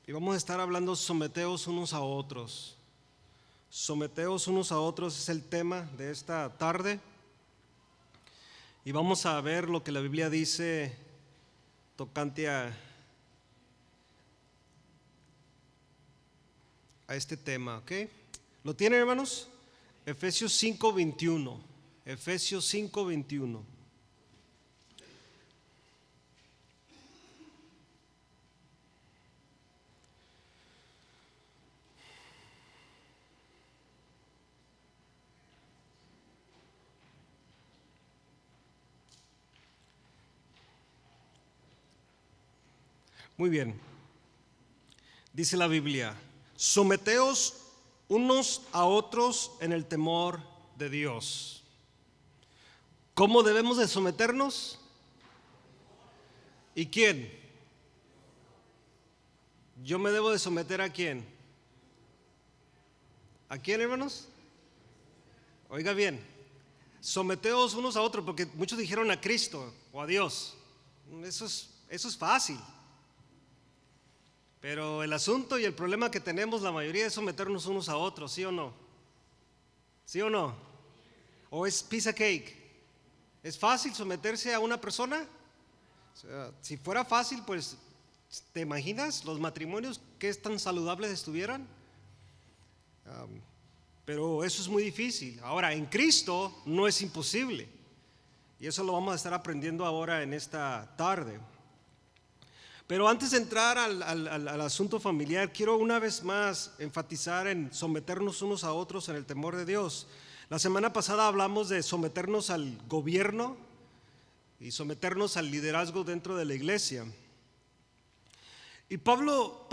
Y vamos a estar hablando someteos unos a otros. Someteos unos a otros es el tema de esta tarde. Y vamos a ver lo que la Biblia dice tocante a este tema, ¿ok? ¿Lo tienen, hermanos? Efesios 5:21. Efesios 5:21. Muy bien. Dice la Biblia: someteos unos a otros en el temor de Dios. ¿Cómo debemos de someternos? ¿Y quién? ¿Yo me debo de someter a quién? ¿A quién, hermanos? Oiga bien, someteos unos a otros, porque muchos dijeron a Cristo o a Dios. Eso es fácil. Pero el asunto y el problema que tenemos la mayoría es someternos unos a otros, ¿sí o no? ¿Sí o no? ¿O es piece of cake? ¿Es fácil someterse a una persona? O sea, si fuera fácil, pues, ¿te imaginas los matrimonios qué tan saludables estuvieran? Pero eso es muy difícil. Ahora, en Cristo no es imposible. Y eso lo vamos a estar aprendiendo ahora en esta tarde. Pero antes de entrar al asunto familiar, quiero una vez más enfatizar en someternos unos a otros en el temor de Dios. La semana pasada hablamos de someternos al gobierno y someternos al liderazgo dentro de la iglesia. Y Pablo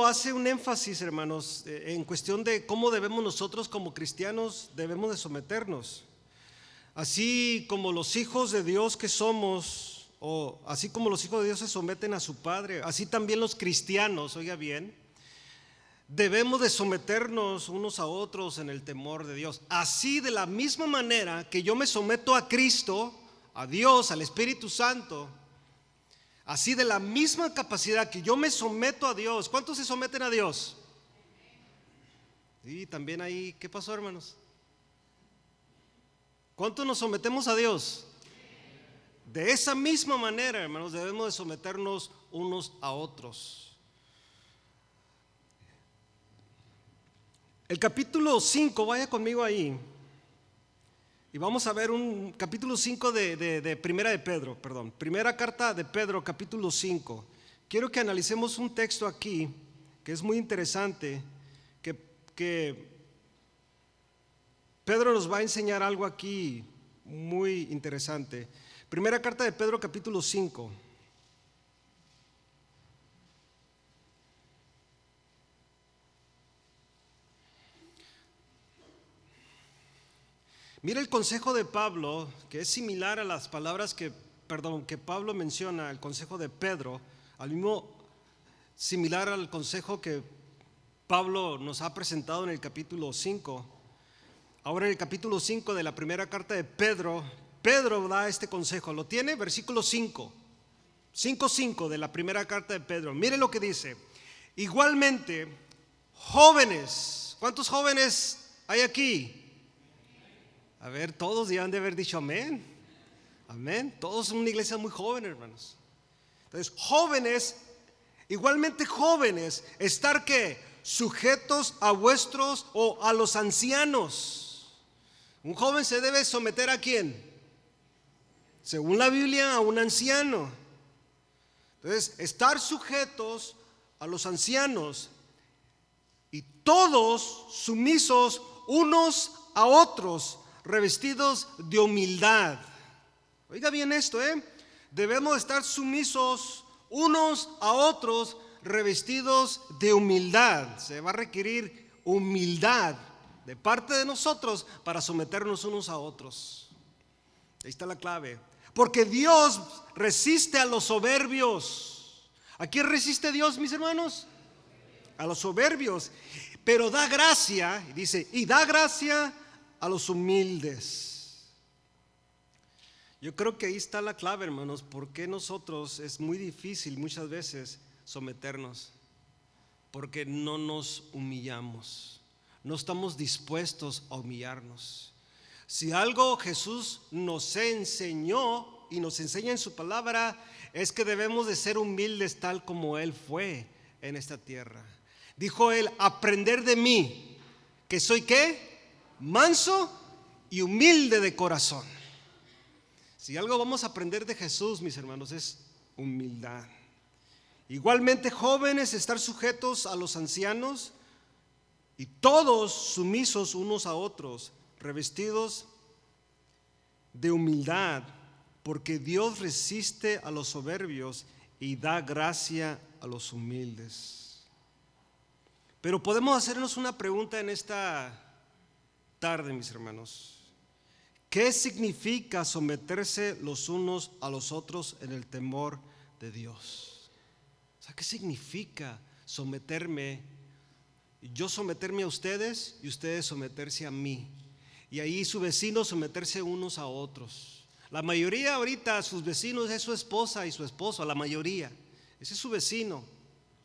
hace un énfasis, hermanos, en cuestión de cómo debemos nosotros como cristianos debemos de someternos. Así como los hijos de Dios que somos, o así como los hijos de Dios se someten a su Padre, así también los cristianos, oiga bien, debemos de someternos unos a otros en el temor de Dios. Así, de la misma manera que yo me someto a Cristo, a Dios, al Espíritu Santo, así de la misma capacidad que yo me someto a Dios. ¿Cuántos se someten a Dios? Y también ahí, ¿qué pasó, hermanos? ¿Cuántos nos sometemos a Dios? De esa misma manera, hermanos, debemos de someternos unos a otros. El capítulo 5, vaya conmigo ahí. Y vamos a ver un capítulo 5 de primera carta de Pedro, capítulo 5. Quiero que analicemos un texto aquí que es muy interesante, que Pedro nos va a enseñar algo aquí muy interesante. Primera carta de Pedro, capítulo 5. Mira el consejo de Pablo, que es similar a las palabras que Pablo menciona, el consejo de Pedro, al mismo similar al consejo que Pablo nos ha presentado en el capítulo 5. Ahora en el capítulo 5 de la primera carta de Pedro, Pedro da este consejo. ¿Lo tiene? Versículo 5. 5:5 de la primera carta de Pedro. Mire lo que dice. Igualmente, jóvenes. ¿Cuántos jóvenes hay aquí? A ver, todos ya han de haber dicho amén. Amén. Todos son una iglesia muy joven, hermanos. Entonces, jóvenes, igualmente jóvenes, estar ¿qué? Sujetos a vuestros o a los ancianos. Un joven se debe someter ¿a quién? Según la Biblia, a un anciano. Entonces, estar sujetos a los ancianos y todos sumisos unos a otros, revestidos de humildad. Oiga bien esto, debemos estar sumisos unos a otros, revestidos de humildad. Se va a requerir humildad de parte de nosotros para someternos unos a otros. Ahí está la clave. Porque Dios resiste a los soberbios. ¿A quién resiste Dios, mis hermanos? A los soberbios. Pero da gracia, y dice, y da gracia a los humildes. Yo creo que ahí está la clave, hermanos. Porque nosotros es muy difícil muchas veces someternos. porque no nos humillamos, no estamos dispuestos a humillarnos. Si algo Jesús nos enseñó y nos enseña en su palabra, es que debemos de ser humildes tal como Él fue en esta tierra. Dijo Él: aprender de mí, que soy ¿qué? Manso y humilde de corazón. Si algo vamos a aprender de Jesús, mis hermanos, es humildad. Igualmente, jóvenes, estar sujetos a los ancianos y todos sumisos unos a otros, revestidos de humildad, porque Dios resiste a los soberbios y da gracia a los humildes. Pero podemos hacernos una pregunta en esta tarde, mis hermanos. ¿Qué significa someterse los unos a los otros en el temor de Dios? O sea, ¿qué significa someterme? Yo someterme a ustedes y ustedes someterse a mí. Y ahí su vecino someterse unos a otros. La mayoría ahorita, sus vecinos es su esposa y su esposo, la mayoría. Ese es su vecino.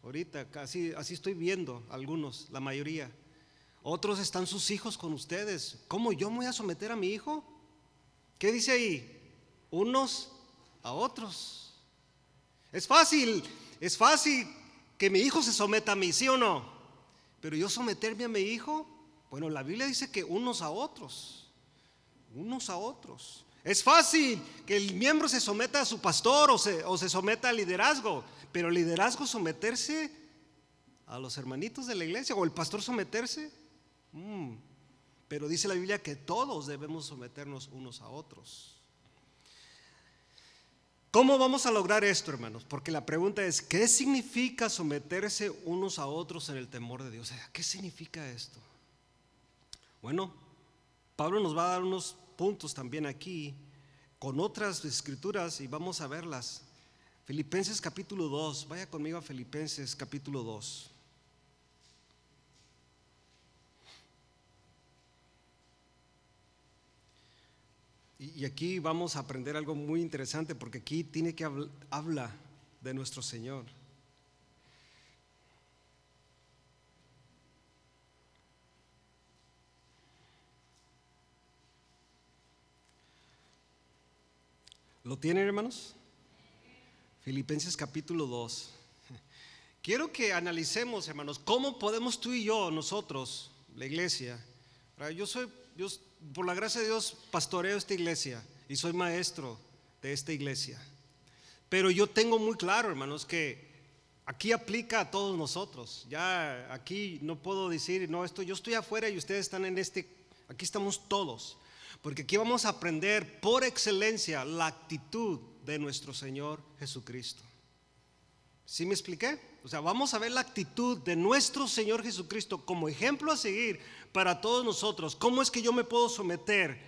Ahorita así estoy viendo algunos, la mayoría. Otros están sus hijos con ustedes. ¿Cómo yo me voy a someter a mi hijo? ¿Qué dice ahí? Unos a otros. Es fácil que mi hijo se someta a mí, ¿sí o no? Pero yo someterme a mi hijo, bueno, la Biblia dice que unos a otros. Unos a otros. Es fácil que el miembro se someta a su pastor o se someta al liderazgo, pero el liderazgo someterse a los hermanitos de la iglesia o el pastor someterse. Pero dice la Biblia que todos debemos someternos unos a otros. ¿Cómo vamos a lograr esto, hermanos? Porque la pregunta es: ¿qué significa someterse unos a otros en el temor de Dios? ¿Qué significa esto? Bueno, Pablo nos va a dar unos puntos también aquí con otras escrituras y vamos a verlas. Filipenses capítulo 2, vaya conmigo a Filipenses capítulo 2. Y aquí vamos a aprender algo muy interesante, porque aquí tiene que habla de nuestro Señor. ¿Lo tienen, hermanos? Filipenses capítulo 2. Quiero que analicemos, hermanos, cómo podemos tú y yo, nosotros, la iglesia. Yo por la gracia de Dios, pastoreo esta iglesia y soy maestro de esta iglesia. Pero yo tengo muy claro, hermanos, que aquí aplica a todos nosotros. Ya aquí no puedo decir, no, yo estoy afuera y ustedes están en aquí estamos todos. Porque aquí vamos a aprender por excelencia la actitud de nuestro Señor Jesucristo. ¿Sí me expliqué? O sea, vamos a ver la actitud de nuestro Señor Jesucristo como ejemplo a seguir para todos nosotros. ¿Cómo es que yo me puedo someter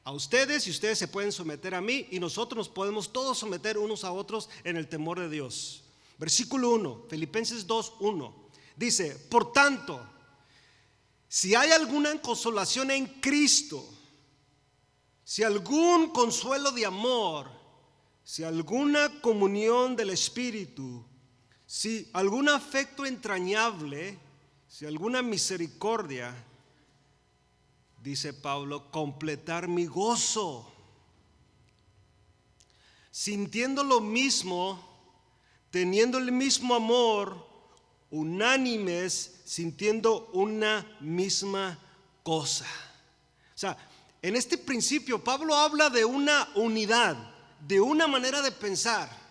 a ustedes y ustedes se pueden someter a mí y nosotros nos podemos todos someter unos a otros en el temor de Dios? Versículo 1, Filipenses 2:1 dice: por tanto, si hay alguna consolación en Cristo, si algún consuelo de amor, si alguna comunión del Espíritu, si algún afecto entrañable, si alguna misericordia, dice Pablo, completar mi gozo, sintiendo lo mismo, teniendo el mismo amor, unánimes, sintiendo una misma cosa. O sea, en este principio Pablo habla de una unidad, de una manera de pensar,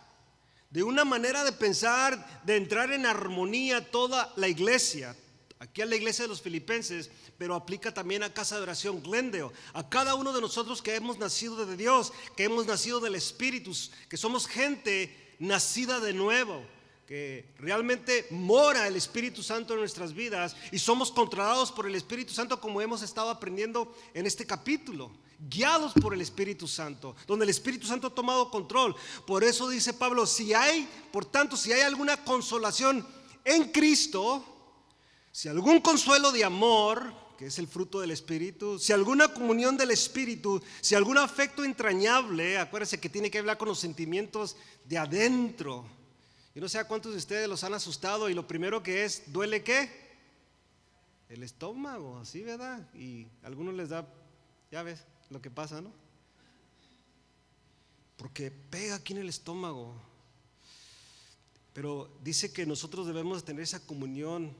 de entrar en armonía toda la iglesia. Aquí a la iglesia de los filipenses, pero aplica también a Casa de Oración Glendale, a cada uno de nosotros que hemos nacido de Dios, que hemos nacido del Espíritu, que somos gente nacida de nuevo, que realmente mora el Espíritu Santo en nuestras vidas y somos controlados por el Espíritu Santo, como hemos estado aprendiendo en este capítulo, guiados por el Espíritu Santo, donde el Espíritu Santo ha tomado control. Por eso dice Pablo: por tanto, si hay alguna consolación en Cristo, si algún consuelo de amor, que es el fruto del Espíritu, si alguna comunión del Espíritu, si algún afecto entrañable, acuérdense que tiene que hablar con los sentimientos de adentro. Yo no sé a cuántos de ustedes los han asustado y lo primero que es, ¿duele qué? El estómago, así, ¿verdad? Y a algunos les da, ya ves lo que pasa, ¿no? Porque pega aquí en el estómago. Pero dice que nosotros debemos de tener esa comunión,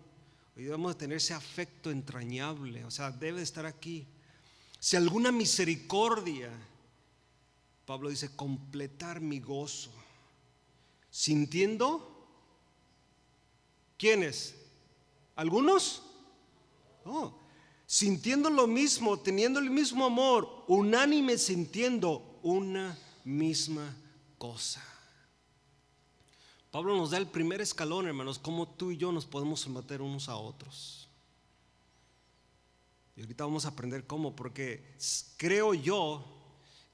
y debemos de tener ese afecto entrañable, o sea, debe de estar aquí. Si alguna misericordia, Pablo dice, completar mi gozo, sintiendo, ¿quiénes? ¿Algunos? No, sintiendo lo mismo, teniendo el mismo amor, unánime, sintiendo una misma cosa. Pablo nos da el primer escalón, hermanos, cómo tú y yo nos podemos someter unos a otros. Y ahorita vamos a aprender cómo, porque creo yo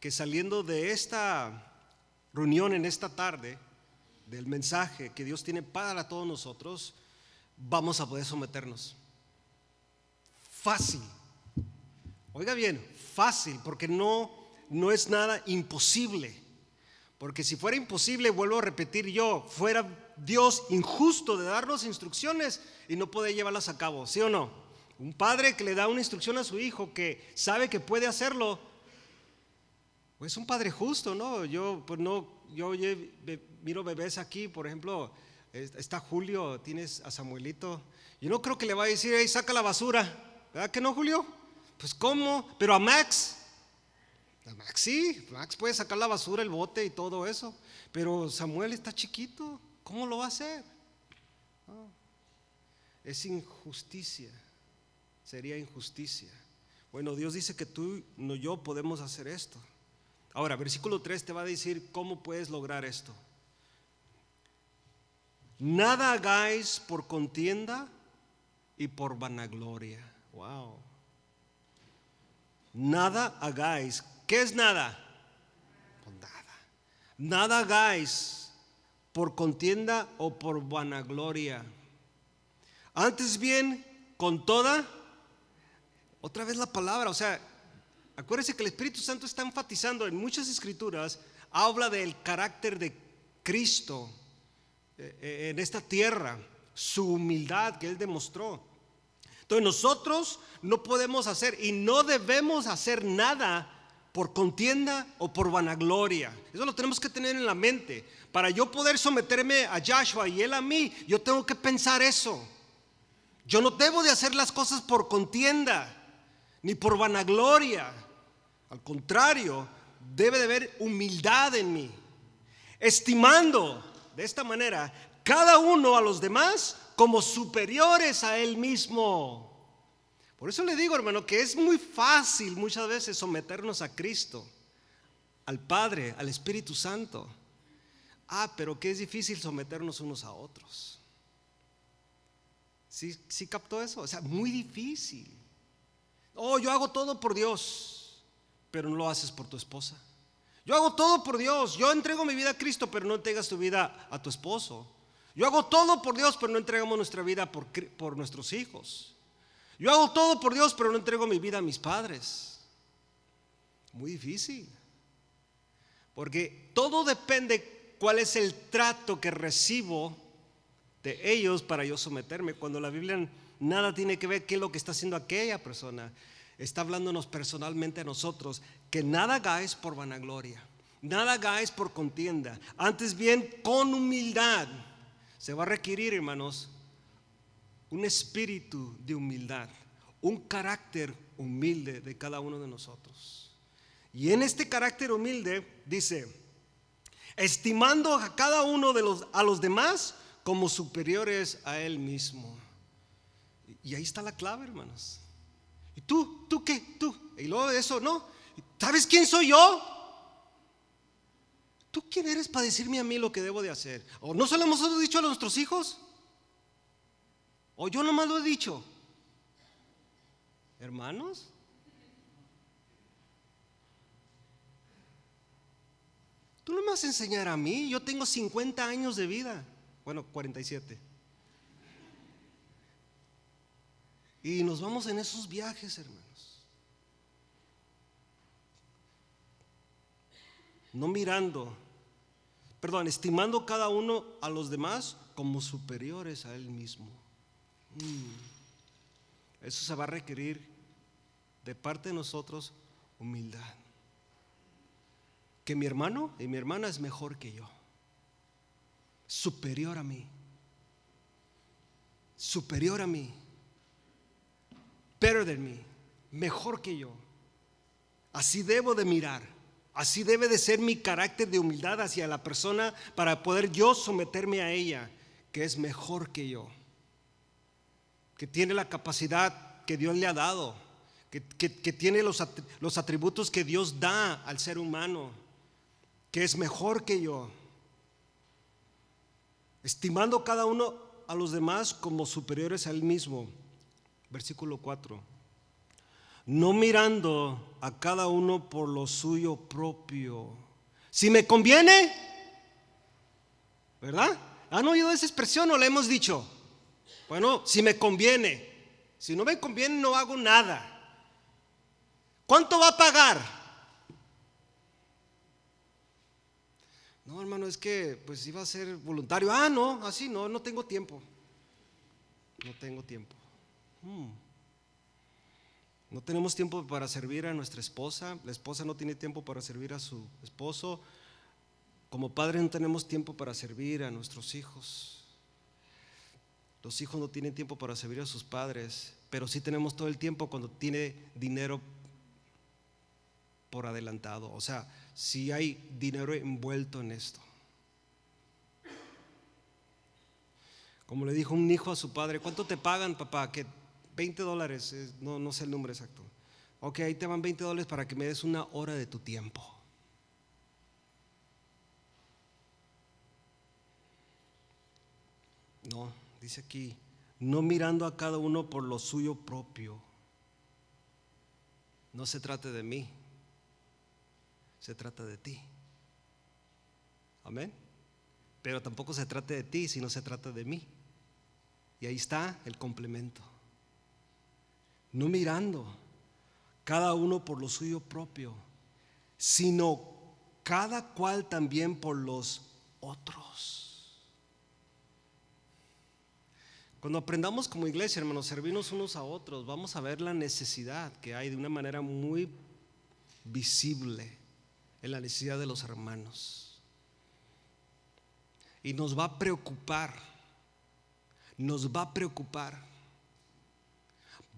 que saliendo de esta reunión en esta tarde, del mensaje que Dios tiene para todos nosotros, vamos a poder someternos. Fácil. Oiga bien, fácil, porque no es nada imposible. Porque si fuera imposible, vuelvo a repetir yo, fuera Dios injusto de darnos instrucciones y no poder llevarlas a cabo, ¿sí o no? Un padre que le da una instrucción a su hijo que sabe que puede hacerlo, pues es un padre justo, ¿no? Yo miro bebés aquí, por ejemplo, está Julio, tienes a Samuelito. Yo no creo que le vaya a decir, hey, saca la basura, ¿verdad que no, Julio? Pues ¿cómo? Pero a Max sí, Max puede sacar la basura, el bote y todo eso, pero Samuel está chiquito, ¿cómo lo va a hacer? No, es injusticia, sería injusticia. Bueno, Dios dice que tú no yo podemos hacer esto. Ahora, versículo 3 te va a decir cómo puedes lograr esto. Nada hagáis por contienda y por vanagloria. Wow. Nada hagáis. ¿Qué es nada? Pues nada. Nada hagáis por contienda o por vanagloria. Antes bien, con toda, otra vez la palabra, o sea, acuérdense que el Espíritu Santo está enfatizando en muchas escrituras, habla del carácter de Cristo en esta tierra, su humildad que Él demostró. Entonces nosotros no podemos hacer y no debemos hacer nada por contienda o por vanagloria. Eso lo tenemos que tener en la mente. Para yo poder someterme a Joshua y él a mí, yo tengo que pensar eso. Yo no debo de hacer las cosas por contienda ni por vanagloria. Al contrario, debe de haber humildad en mí, estimando de esta manera cada uno a los demás como superiores a él mismo. Por eso le digo, hermano, que es muy fácil muchas veces someternos a Cristo, al Padre, al Espíritu Santo. Pero que es difícil someternos unos a otros. ¿Sí captó eso? O sea, muy difícil. Yo hago todo por Dios, pero no lo haces por tu esposa. Yo hago todo por Dios, yo entrego mi vida a Cristo, pero no entregas tu vida a tu esposo. Yo hago todo por Dios, pero no entregamos nuestra vida por nuestros hijos. Yo hago todo por Dios, pero no entrego mi vida a mis padres. Muy difícil. Porque todo depende cuál es el trato que recibo de ellos para yo someterme. Cuando la Biblia nada tiene que ver qué es lo que está haciendo aquella persona. Está hablándonos personalmente a nosotros, que nada hagáis por vanagloria, nada hagáis por contienda, antes bien con humildad. Se va a requerir, hermanos, un espíritu de humildad, un carácter humilde de cada uno de nosotros. Y en este carácter humilde dice, estimando a cada uno a los demás como superiores a él mismo. Y ahí está la clave, hermanos. ¿Y tú qué? ¿Tú? Y luego de eso, ¿no? ¿Sabes quién soy yo? ¿Tú quién eres para decirme a mí lo que debo de hacer? ¿O no se lo hemos dicho a nuestros hijos? ¿O yo nomás lo he dicho? Hermanos, tú no me vas a enseñar a mí. Yo tengo 50 años de vida. Bueno, 47. Y nos vamos en esos viajes, hermanos, no mirando estimando cada uno a los demás como superiores a él mismo. Eso se va a requerir de parte de nosotros humildad. Que mi hermano y mi hermana es mejor que yo, superior a mí, better than me, mejor que yo. Así debo de mirar, así debe de ser mi carácter de humildad hacia la persona para poder yo someterme a ella, que es mejor que yo, que tiene la capacidad que Dios le ha dado, que tiene los atributos que Dios da al ser humano, que es mejor que yo, estimando cada uno a los demás como superiores a él mismo. Versículo 4. No mirando a cada uno por lo suyo propio. Si me conviene, ¿verdad? ¿Han oído esa expresión o la hemos dicho? Bueno, si me conviene. Si no me conviene, no hago nada. ¿Cuánto va a pagar? No, hermano, es que pues iba a ser voluntario. No, así no tengo tiempo. No tengo tiempo. No tenemos tiempo para servir a nuestra esposa. La esposa no tiene tiempo para servir a su esposo. Como padres no tenemos tiempo para servir a nuestros hijos. Los hijos no tienen tiempo para servir a sus padres, pero sí tenemos todo el tiempo cuando tiene dinero por adelantado. O sea, si hay dinero envuelto en esto. Como le dijo un hijo a su padre: ¿cuánto te pagan, papá? Que $20, no sé el número exacto. Ok, ahí te van $20 para que me des una hora de tu tiempo. No, dice aquí, no mirando a cada uno por lo suyo propio. No se trata de mí, se trata de ti. Amén. Pero tampoco se trata de ti, sino se trata de mí. Y ahí está el complemento. No mirando cada uno por lo suyo propio, sino cada cual también por los otros. Cuando aprendamos como iglesia, hermanos, servirnos unos a otros, vamos a ver la necesidad que hay de una manera muy visible, en la necesidad de los hermanos. Y nos va a preocupar.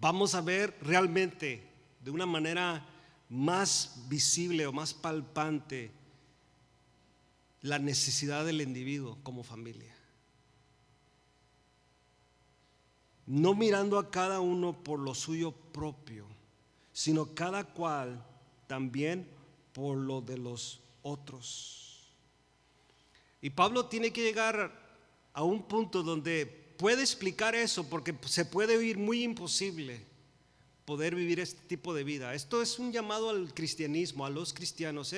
Vamos a ver realmente de una manera más visible o más palpante la necesidad del individuo como familia. No mirando a cada uno por lo suyo propio, sino cada cual también por lo de los otros. Y Pablo tiene que llegar a un punto donde puede explicar eso, porque se puede oír muy imposible poder vivir este tipo de vida. Esto es un llamado al cristianismo, a los cristianos.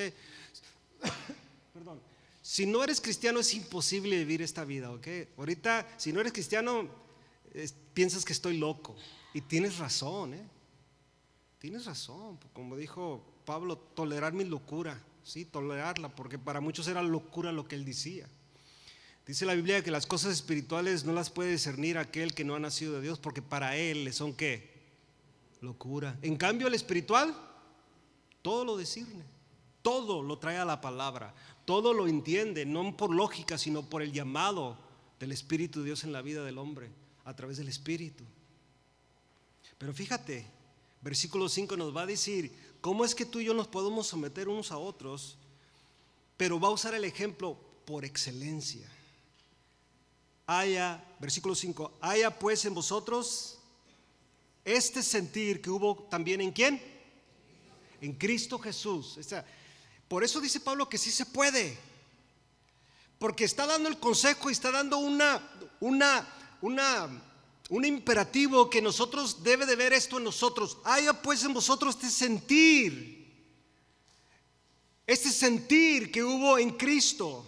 Perdón. Si no eres cristiano es imposible vivir esta vida, ¿ok? Ahorita, si no eres cristiano, piensas que estoy loco. Y tienes razón, Tienes razón. Como dijo Pablo, tolerar mi locura. Sí, tolerarla, porque para muchos era locura lo que él decía. Dice la Biblia que las cosas espirituales no las puede discernir aquel que no ha nacido de Dios, porque para él le son ¿qué? Locura. En cambio el espiritual todo lo discierne, todo lo trae a la palabra, todo lo entiende, no por lógica, sino por el llamado del Espíritu de Dios en la vida del hombre, a través del Espíritu. Pero fíjate, versículo 5 nos va a decir cómo es que tú y yo nos podemos someter unos a otros, pero va a usar el ejemplo por excelencia. Versículo 5, haya pues en vosotros este sentir que hubo también ¿en quién? En Cristo Jesús. Por eso dice Pablo que sí se puede, porque está dando el consejo y está dando un imperativo que nosotros debe de ver esto en nosotros. Haya pues en vosotros este sentir que hubo en Cristo,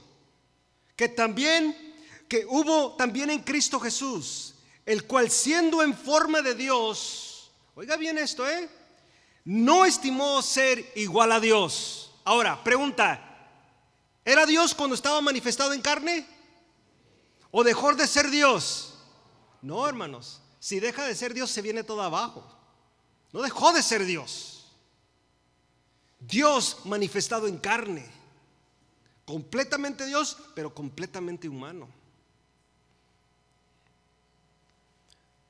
que hubo también en Cristo Jesús, el cual siendo en forma de Dios, oiga bien esto, no estimó ser igual a Dios. Ahora, pregunta, ¿Era Dios cuando estaba manifestado en carne? ¿O dejó de ser Dios? No, hermanos. Si deja de ser Dios, se viene todo abajo. No dejó de ser Dios. Dios manifestado en carne. Completamente Dios, pero completamente humano.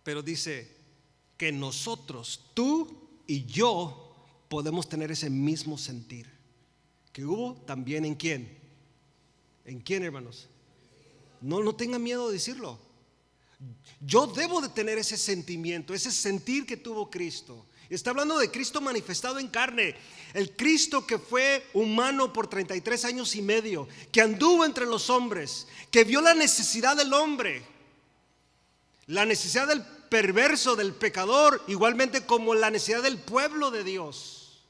Pero dice que nosotros, tú y yo, podemos tener ese mismo sentir que hubo también en quién. ¿En quién, hermanos? No tengan miedo de decirlo. Yo debo de tener ese sentimiento, ese sentir que tuvo Cristo. Está hablando de Cristo manifestado en carne. El Cristo que fue humano por 33 años y medio, que anduvo entre los hombres, que vio la necesidad del hombre, la necesidad del perverso, del pecador, igualmente como la necesidad del pueblo de Dios.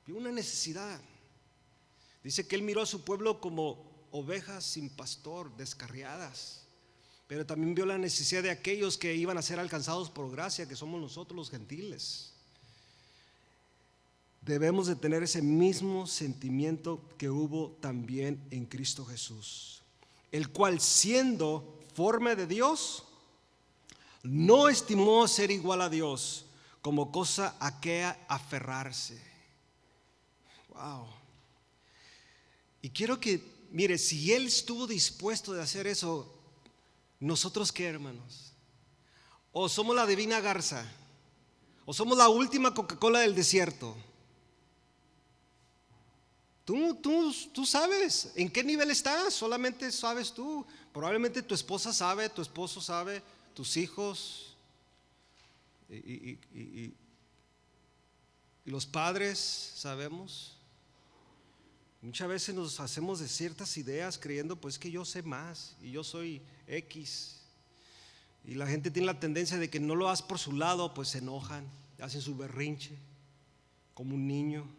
Vio una necesidad. Dice que Él miró a su pueblo como ovejas sin pastor, descarriadas. Pero también vio la necesidad de aquellos que iban a ser alcanzados por gracia, que somos nosotros los gentiles. Debemos de tener ese mismo sentimiento que hubo también en Cristo Jesús, el cual, siendo forma de Dios, no estimó ser igual a Dios como cosa a que aferrarse. Wow. Y quiero que, mire, si Él estuvo dispuesto de hacer eso, ¿nosotros qué, hermanos? ¿O somos la divina garza? ¿O somos la última Coca-Cola del desierto? Tú sabes en qué nivel estás, solamente sabes tú. Probablemente tu esposa sabe, tu esposo sabe, tus hijos y los padres sabemos. Muchas veces nos hacemos de ciertas ideas creyendo pues que yo sé más y yo soy X. Y la gente tiene la tendencia de que no lo haces por su lado, pues se enojan, hacen su berrinche como un niño.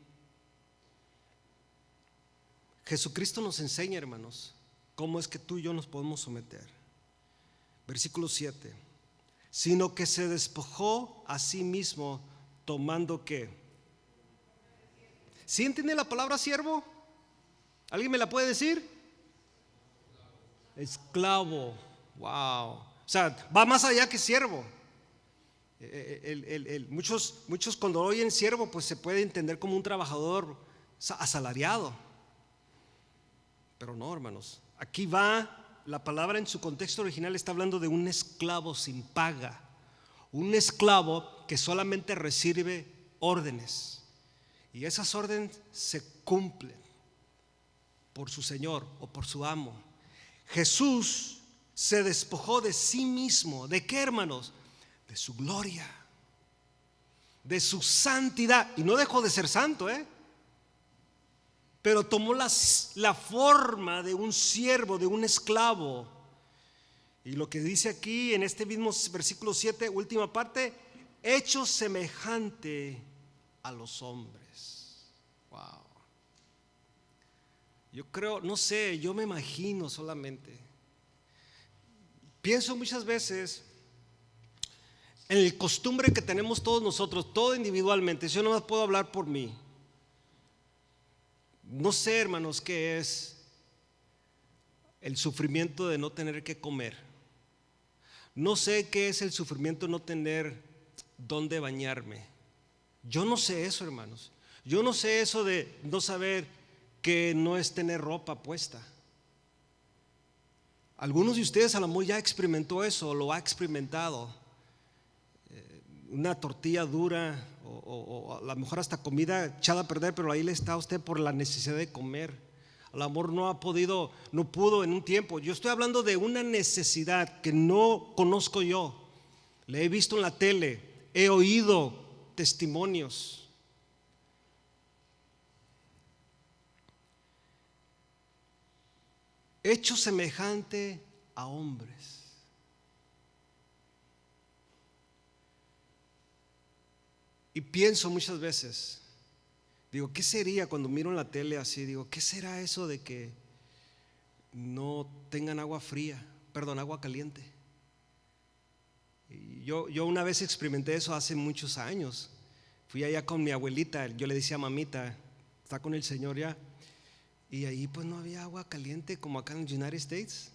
Jesucristo nos enseña, hermanos, cómo es que tú y yo nos podemos someter. Versículo 7. Sino que se despojó a sí mismo, tomando ¿qué? ¿Sí entiende la palabra siervo? ¿Alguien me la puede decir? Esclavo. Wow. O sea, va más allá que siervo. Muchos cuando oyen siervo, pues se puede entender como un trabajador asalariado. Pero no, hermanos. Aquí va, la palabra en su contexto original está hablando de un esclavo sin paga. Un esclavo que solamente recibe órdenes. Y esas órdenes se cumplen por su Señor o por su amo. Jesús se despojó de sí mismo. ¿De qué, hermanos? De su gloria, de su santidad. Y no dejó de ser santo, pero tomó la forma de un siervo, de un esclavo. Y lo que dice aquí en este mismo versículo 7, última parte, hecho semejante a los hombres. Wow. Yo creo, no sé, yo me imagino solamente. Pienso muchas veces en el costumbre que tenemos todos nosotros, todo individualmente. Yo no más puedo hablar por mí. No sé, hermanos, qué es el sufrimiento de no tener que comer. No sé qué es el sufrimiento de no tener dónde bañarme. Yo no sé eso, hermanos. Yo no sé eso de no saber que no es tener ropa puesta. Algunos de ustedes a lo mejor ya experimentó eso, lo ha experimentado. Una tortilla dura o a lo mejor hasta comida echada a perder, pero ahí le está usted por la necesidad de comer. A lo mejor no pudo en un tiempo. Yo estoy hablando de una necesidad que no conozco yo. Le he visto en la tele, he oído testimonios. Hecho semejante a hombres. Y pienso muchas veces, digo, ¿qué sería cuando miro en la tele así? Digo, ¿qué será eso de que no tengan agua caliente? Y yo una vez experimenté eso hace muchos años. Fui allá con mi abuelita, yo le decía mamita, está con el Señor ya. Y ahí pues no había agua caliente como acá en los United States.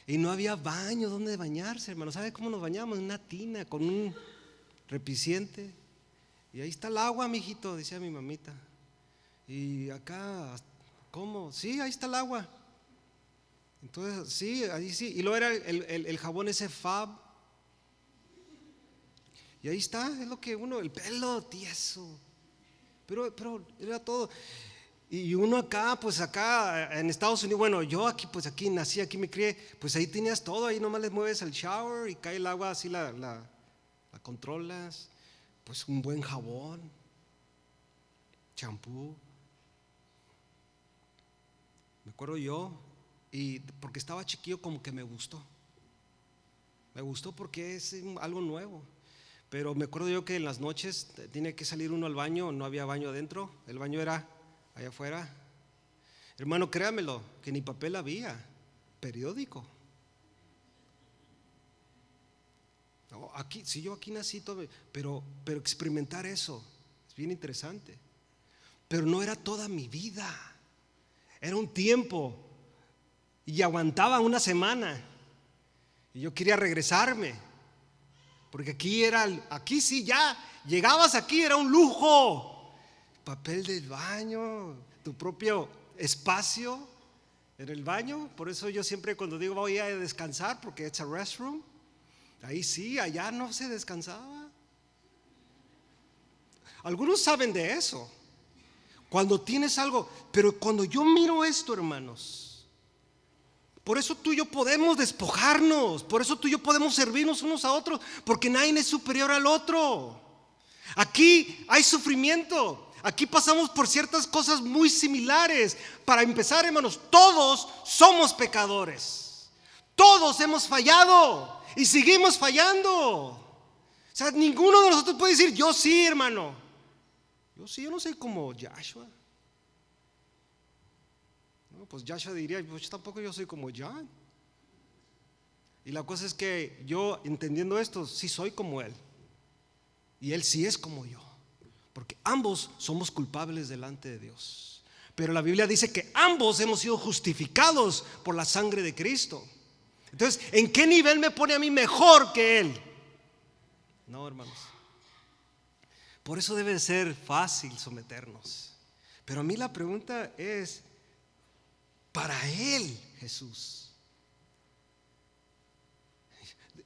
Y no había baño donde bañarse, hermano. ¿Sabe cómo nos bañamos? En una tina con un recipiente. Y ahí está el agua, mijito, decía mi mamita. Y acá, ¿cómo? Sí, ahí está el agua. Entonces, sí, ahí sí. Y luego era el jabón ese Fab. Y ahí está, es lo que uno, el pelo tieso. Pero era todo. Y uno acá, pues acá en Estados Unidos, bueno, yo aquí, pues aquí nací, aquí me crié, pues ahí tenías todo, ahí nomás le mueves el shower y cae el agua así, la controlas, pues un buen jabón, champú. Me acuerdo yo, y porque estaba chiquillo como que me gustó porque es algo nuevo. Pero me acuerdo yo que en las noches tenía que salir uno al baño, no había baño adentro, el baño era allá afuera. Hermano, créamelo, que ni papel había, periódico. No, aquí, sí, yo aquí nací todo, pero experimentar eso es bien interesante. Pero no era toda mi vida, era un tiempo y aguantaba una semana y yo quería regresarme, porque aquí sí ya llegabas aquí, era un lujo. Papel del baño, tu propio espacio en el baño. Por eso yo siempre cuando digo voy a descansar, porque it's a restroom, ahí sí, allá no se descansaba. Algunos saben de eso. Cuando tienes algo, pero cuando yo miro esto, hermanos, por eso tú y yo podemos despojarnos, por eso tú y yo podemos servirnos unos a otros, porque nadie es superior al otro. Aquí hay sufrimiento, aquí pasamos por ciertas cosas muy similares. Para empezar, hermanos, todos somos pecadores, todos hemos fallado y seguimos fallando. O sea, ninguno de nosotros puede decir yo sí, hermano, yo no soy como Joshua. No, pues Joshua diría, pues tampoco yo soy como John. Y la cosa es que yo, entendiendo esto, sí soy como él. Y él sí es como yo, porque ambos somos culpables delante de Dios. Pero la Biblia dice que ambos hemos sido justificados por la sangre de Cristo. Entonces, ¿en qué nivel me pone a mí mejor que él? No, hermanos. Por eso debe ser fácil someternos. Pero a mí la pregunta es, para él, Jesús,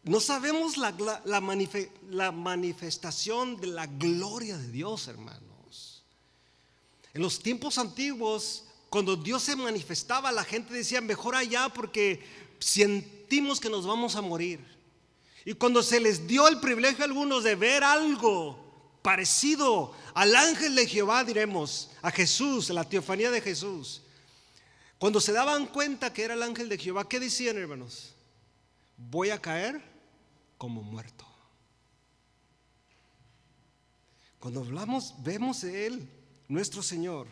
no sabemos la manifestación de la gloria de Dios, hermanos. En los tiempos antiguos, cuando Dios se manifestaba, la gente decía mejor allá porque sentimos que nos vamos a morir. Y cuando se les dio el privilegio a algunos de ver algo parecido al ángel de Jehová, diremos, a Jesús, a la teofanía de Jesús, cuando se daban cuenta que era el ángel de Jehová, ¿qué decían, hermanos? Voy a caer como muerto. Cuando vemos de él, nuestro Señor,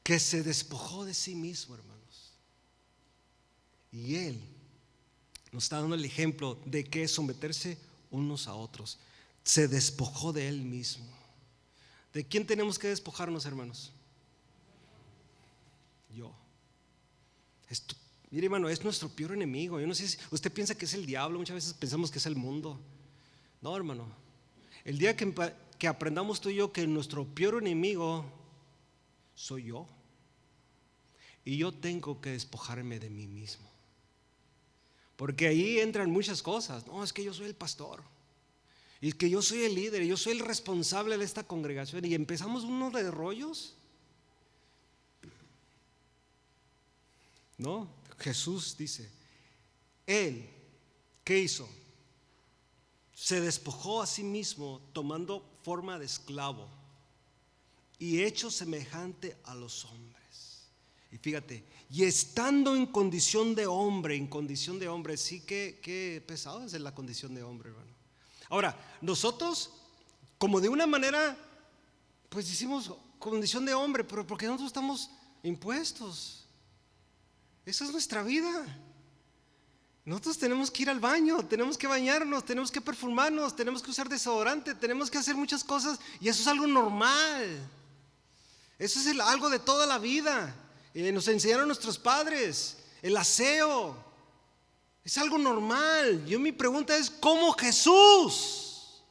que se despojó de sí mismo, hermanos. Y él nos está dando el ejemplo de que es someterse unos a otros. Se despojó de él mismo. ¿De quién tenemos que despojarnos, hermanos? Yo. Mire, hermano, es nuestro peor enemigo. Yo no sé si usted piensa que es el diablo. Muchas veces pensamos que es el mundo. No, hermano. El día que aprendamos tú y yo que nuestro peor enemigo soy yo, y yo tengo que despojarme de mí mismo, porque ahí entran muchas cosas. No, es que yo soy el pastor, y es que yo soy el líder, y yo soy el responsable de esta congregación, y empezamos unos de rollos. No, Jesús dice, él, ¿qué hizo? Se despojó a sí mismo tomando forma de esclavo y hecho semejante a los hombres. Y fíjate, y estando en condición de hombre, sí que pesado es la condición de hombre, hermano. Ahora, nosotros, como de una manera, pues decimos condición de hombre, pero porque nosotros estamos impuestos. Esa es nuestra vida. Nosotros tenemos que ir al baño, tenemos que bañarnos, tenemos que perfumarnos, tenemos que usar desodorante, tenemos que hacer muchas cosas, y eso es algo normal. Eso es algo de toda la vida. nos enseñaron nuestros padres, el aseo. Es algo normal. Mi pregunta es, ¿cómo Jesús?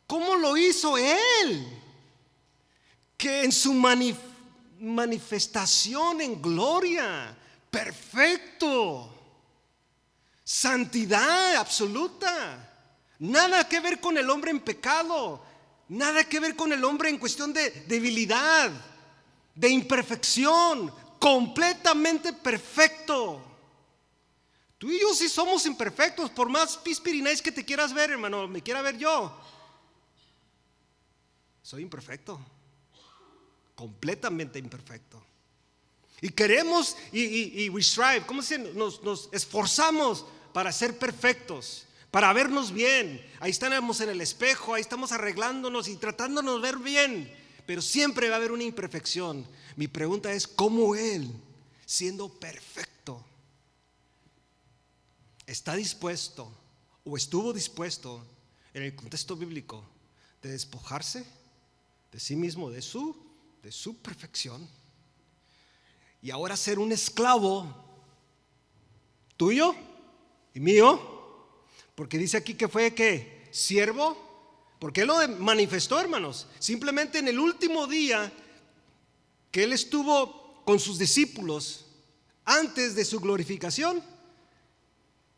¿Cómo lo hizo Él? Que en su manifestación en gloria, perfecto, santidad absoluta, nada que ver con el hombre en pecado, nada que ver con el hombre en cuestión de debilidad, de imperfección, completamente perfecto. Tú y yo sí somos imperfectos, por más pispirinais que te quieras ver, hermano, me quiera ver yo. Soy imperfecto, completamente imperfecto. Y queremos y we strive, ¿cómo se dice? Nos esforzamos para ser perfectos, para vernos bien. Ahí estamos en el espejo, ahí estamos arreglándonos y tratándonos de ver bien, pero siempre va a haber una imperfección. Mi pregunta es, ¿cómo Él, siendo perfecto, está dispuesto o estuvo dispuesto en el contexto bíblico de despojarse de sí mismo, de su perfección, y ahora ser un esclavo tuyo y mío? Porque dice aquí que fue ¿qué? Siervo, porque Él lo manifestó, hermanos. Simplemente en el último día que Él estuvo con sus discípulos antes de su glorificación,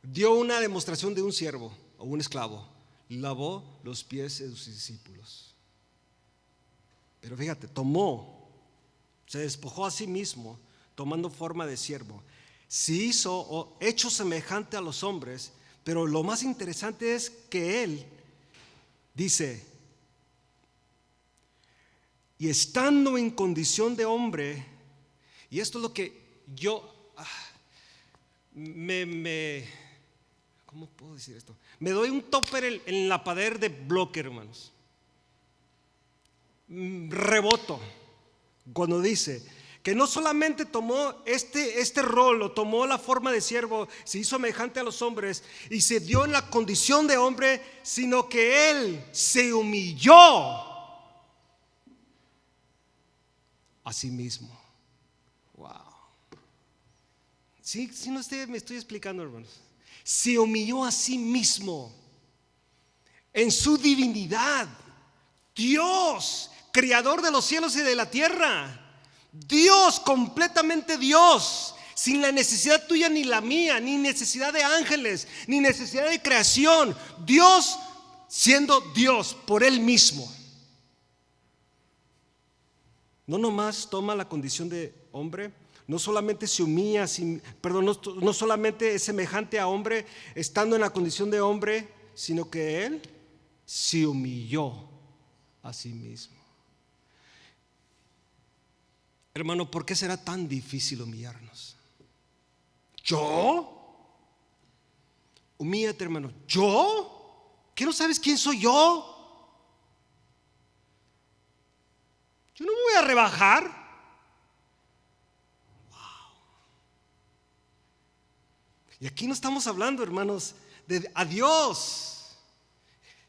dio una demostración de un siervo o un esclavo. Lavó los pies de sus discípulos. Pero fíjate, se despojó a sí mismo, tomando forma de siervo. Se hizo hecho semejante a los hombres, pero lo más interesante es que Él dice, y estando en condición de hombre, y esto es lo que yo ¿cómo puedo decir esto? Me doy un topper en la pared de bloque, hermanos. Reboto cuando dice que no solamente tomó este rol, o tomó la forma de siervo, se hizo semejante a los hombres y se dio en la condición de hombre, sino que Él se humilló a sí mismo. Wow. Sí, no me estoy explicando, hermanos. Se humilló a sí mismo en su divinidad. Dios, creador de los cielos y de la tierra. Dios, completamente Dios, sin la necesidad tuya ni la mía, ni necesidad de ángeles, ni necesidad de creación. Dios siendo Dios por Él mismo. No nomás toma la condición de hombre, no solamente se humilla, no solamente es semejante a hombre estando en la condición de hombre, sino que Él se humilló a sí mismo. Hermano, ¿por qué será tan difícil humillarnos? ¿Yo? Humíllate, hermano. ¿Yo? ¿Qué no sabes quién soy yo? Yo no me voy a rebajar. Wow. Y aquí no estamos hablando, hermanos, de a Dios.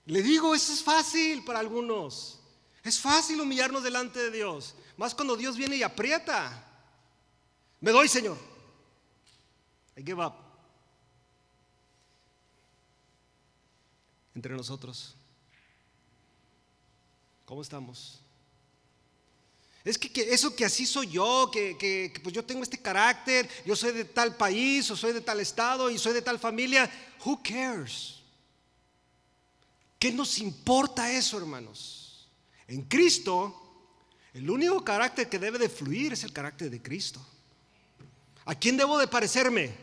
Le digo, eso es fácil para algunos. Es fácil humillarnos delante de Dios. Más cuando Dios viene y aprieta. Me doy, Señor. I give up. Entre nosotros, ¿cómo estamos? Es que eso que así soy yo, que pues yo tengo este carácter, yo soy de tal país, o soy de tal estado, y soy de tal familia. Who cares? ¿Qué nos importa eso, hermanos? En Cristo, el único carácter que debe de fluir es el carácter de Cristo. ¿A quién debo de parecerme?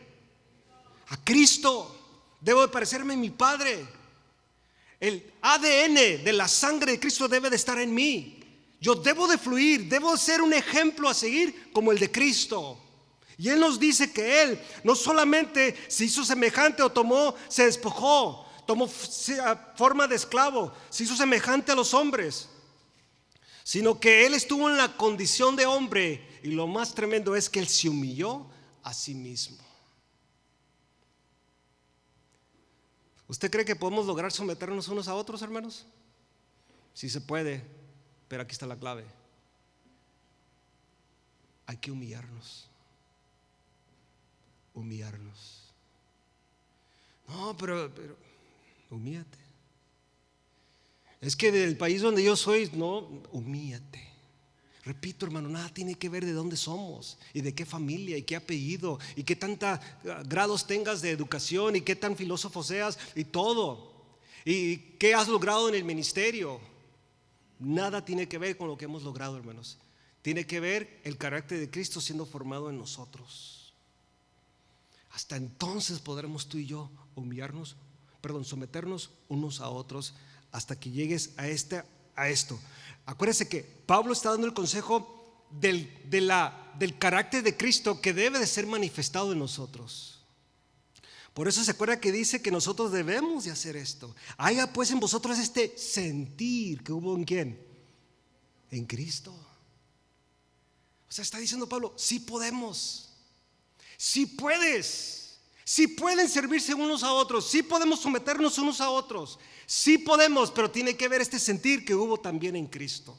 A Cristo. Debo de parecerme a mi Padre. El ADN de la sangre de Cristo debe de estar en mí. Yo debo de fluir, debo de ser un ejemplo a seguir como el de Cristo. Y Él nos dice que Él no solamente se hizo semejante o se despojó, tomó forma de esclavo, se hizo semejante a los hombres, sino que Él estuvo en la condición de hombre. Y lo más tremendo es que Él se humilló a sí mismo. ¿Usted cree que podemos lograr someternos unos a otros, hermanos? Sí se puede, pero aquí está la clave. hay que humillarnos. Humillarnos. No, pero humíllate. Es que del país donde yo soy, no, humíllate. Repito, hermano, nada tiene que ver de dónde somos y de qué familia y qué apellido y qué tantos grados tengas de educación y qué tan filósofo seas y todo. Y qué has logrado en el ministerio. Nada tiene que ver con lo que hemos logrado, hermanos. Tiene que ver el carácter de Cristo siendo formado en nosotros. Hasta entonces podremos tú y yo someternos unos a otros hasta que llegues a esto. Acuérdense que Pablo está dando el consejo del carácter de Cristo que debe de ser manifestado en nosotros. Por eso se acuerda que dice que nosotros debemos de hacer esto. Haya pues en vosotros este sentir que hubo en ¿quién? En Cristo. O sea, está diciendo Pablo, sí podemos, sí puedes, sí pueden servirse unos a otros, sí podemos someternos unos a otros, sí podemos, pero tiene que ver este sentir que hubo también en Cristo.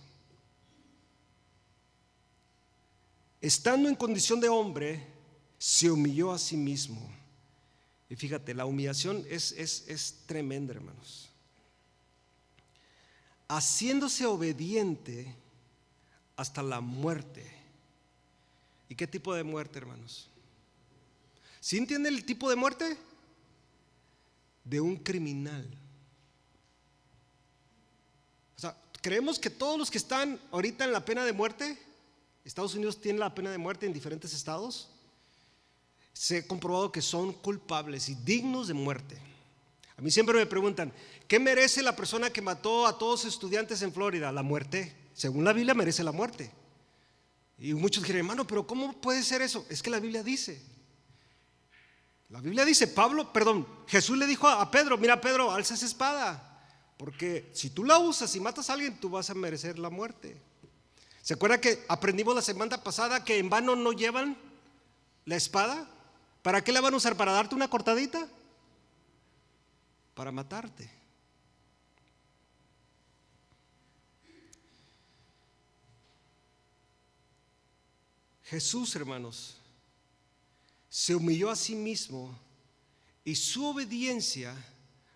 Estando en condición de hombre, se humilló a sí mismo. Y fíjate, la humillación es tremenda, hermanos. Haciéndose obediente hasta la muerte. ¿Y qué tipo de muerte, hermanos? ¿Sí entiende el tipo de muerte? De un criminal. O sea, creemos que todos los que están ahorita en la pena de muerte, Estados Unidos tiene la pena de muerte en diferentes estados, se ha comprobado que son culpables y dignos de muerte. A mí siempre me preguntan, ¿qué merece la persona que mató a todos los estudiantes en Florida? La muerte. Según la Biblia merece la muerte. Y muchos dirán, hermano, pero ¿cómo puede ser eso? Es que la Biblia dice. Jesús le dijo a Pedro, mira Pedro, alza esa espada, porque si tú la usas y matas a alguien, tú vas a merecer la muerte. ¿Se acuerda que aprendimos la semana pasada que en vano no llevan la espada? ¿Para qué la van a usar? ¿Para darte una cortadita? Para matarte. Jesús, hermanos, se humilló a sí mismo y su obediencia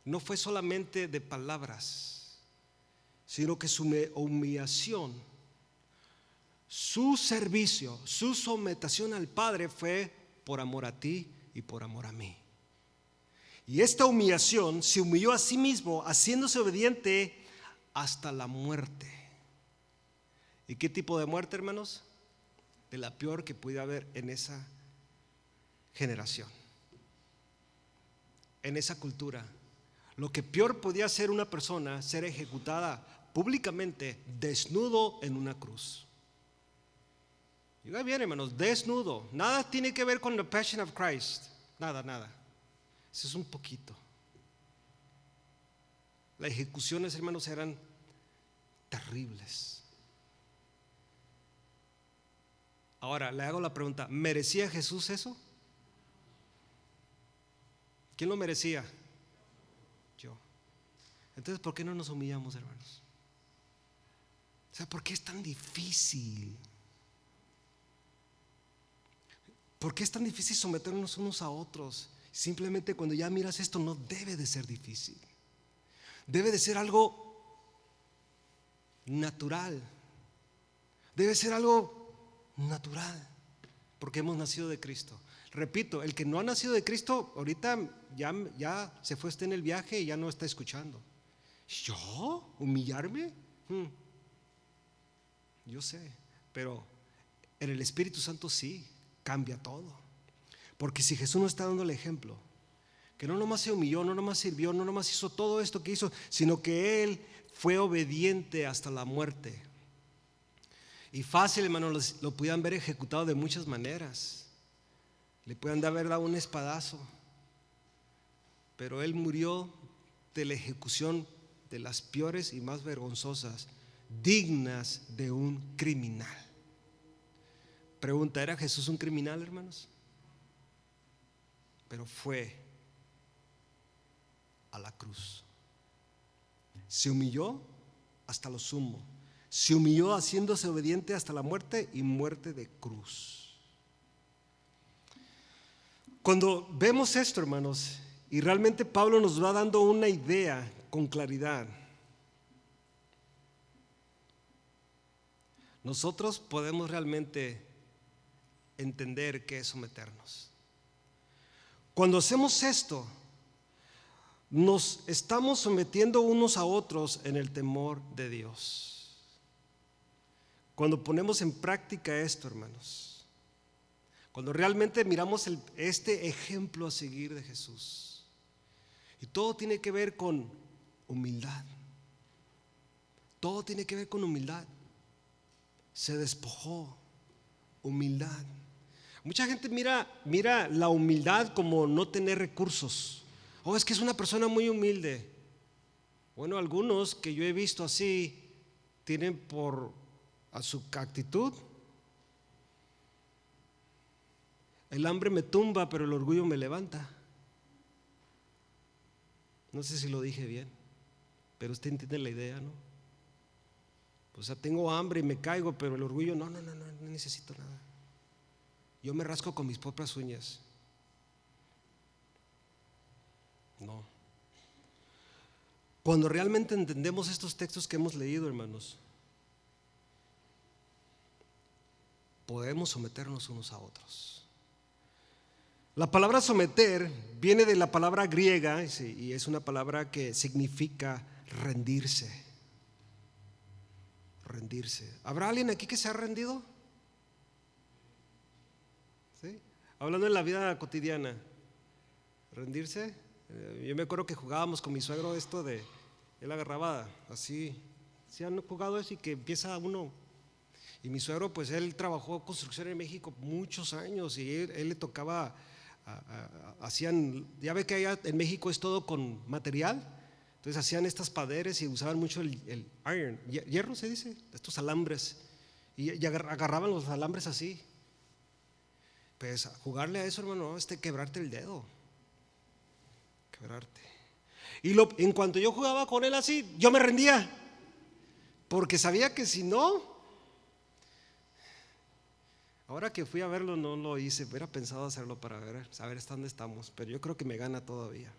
no fue solamente de palabras, sino que su humillación, su servicio, su sometición al Padre fue por amor a ti y por amor a mí. Y esta humillación se humilló a sí mismo, haciéndose obediente hasta la muerte. ¿Y qué tipo de muerte, hermanos? De la peor que pudiera haber en esa generación, en esa cultura. Lo que peor podía hacer una persona, ser ejecutada públicamente, desnudo en una cruz. Y va bien, hermanos, desnudo. Nada tiene que ver con the Passion of Christ. Nada. Eso es un poquito. Las ejecuciones, hermanos, eran terribles. Ahora le hago la pregunta, ¿merecía Jesús eso? ¿Quién lo merecía? Yo. Entonces, ¿por qué no nos humillamos, hermanos? O sea, ¿por qué es tan difícil? ¿Por qué es tan difícil someternos unos a otros? Simplemente cuando ya miras esto, no debe de ser difícil. Debe de ser algo natural. Debe ser algo natural, porque hemos nacido de Cristo. Repito, el que no ha nacido de Cristo, ahorita ya se fue en el viaje y ya no está escuchando. ¿Yo? ¿Humillarme? Yo sé, pero en el Espíritu Santo sí, cambia todo. Porque si Jesús nos está dando el ejemplo, que no nomás se humilló, no nomás sirvió, no nomás hizo todo esto que hizo, sino que Él fue obediente hasta la muerte. Y fácil, hermano, lo pudieran ver ejecutado de muchas maneras. Le pueden haber dado un espadazo, pero Él murió de la ejecución de las peores y más vergonzosas, dignas de un criminal. Pregunta, ¿era Jesús un criminal, hermanos? Pero fue a la cruz. Se humilló hasta lo sumo. se humilló haciéndose obediente hasta la muerte y muerte de cruz. Cuando vemos esto, hermanos, y realmente Pablo nos va dando una idea con claridad, nosotros podemos realmente entender qué es someternos. Cuando hacemos esto, nos estamos sometiendo unos a otros en el temor de Dios. Cuando ponemos en práctica esto, hermanos, cuando realmente miramos este ejemplo a seguir de Jesús, y todo tiene que ver con humildad, todo tiene que ver con humildad. Se despojó, humildad. Mucha gente mira la humildad como no tener recursos. Es que es una persona muy humilde. Bueno, algunos que yo he visto así tienen a su actitud: el hambre me tumba, pero el orgullo me levanta. No sé si lo dije bien, pero usted entiende la idea, ¿no? O sea, tengo hambre y me caigo, pero el orgullo, no necesito nada. Yo me rasco con mis propias uñas. No. Cuando realmente entendemos estos textos que hemos leído, hermanos, podemos someternos unos a otros. La palabra someter viene de la palabra griega y es una palabra que significa rendirse. Rendirse. ¿Habrá alguien aquí que se ha rendido? ¿Sí? Hablando en la vida cotidiana, rendirse. Yo me acuerdo que jugábamos con mi suegro esto de, él agarraba así, ¿sí han jugado eso? Y que empieza uno, y mi suegro pues él trabajó construcción en México muchos años y él le tocaba, hacían, ya ve que allá en México es todo con material, entonces hacían estas paderes y usaban mucho el iron, hierro se dice, estos alambres, y agarraban los alambres así. Pues jugarle a eso, hermano, es quebrarte el dedo, quebrarte. Y en cuanto yo jugaba con él así, yo me rendía, porque sabía que si no, ahora que fui a verlo no lo hice, hubiera pensado hacerlo para saber hasta dónde estamos, pero yo creo que me gana todavía.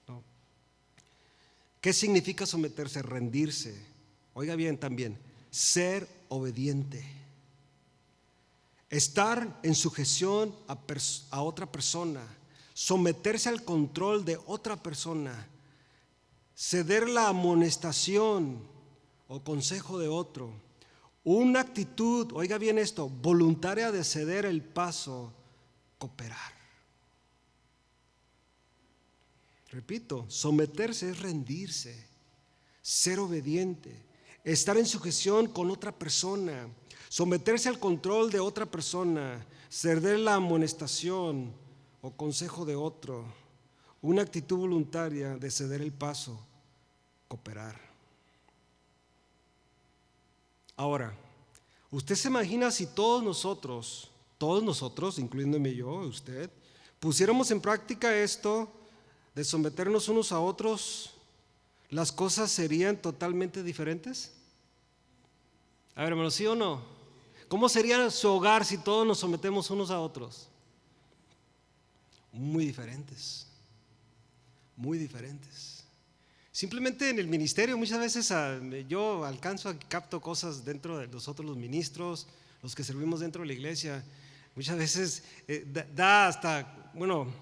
No. ¿Qué significa someterse? Rendirse. Oiga bien también, ser obediente. Estar en sujeción a otra persona, someterse al control de otra persona, ceder la amonestación o consejo de otro, una actitud, oiga bien esto, voluntaria de ceder el paso, cooperar. Repito, someterse es rendirse, ser obediente, estar en sujeción con otra persona, someterse al control de otra persona, ceder la amonestación o consejo de otro, una actitud voluntaria de ceder el paso, cooperar. Ahora, ¿usted se imagina si todos nosotros, incluyéndome yo, usted, pusiéramos en práctica esto de someternos unos a otros, las cosas serían totalmente diferentes? A ver, hermano, ¿sí o no? ¿Cómo sería su hogar si todos nos sometemos unos a otros? Muy diferentes, muy diferentes. Simplemente en el ministerio muchas veces yo capto cosas dentro de nosotros los ministros, los que servimos dentro de la iglesia. Muchas veces da hasta, bueno,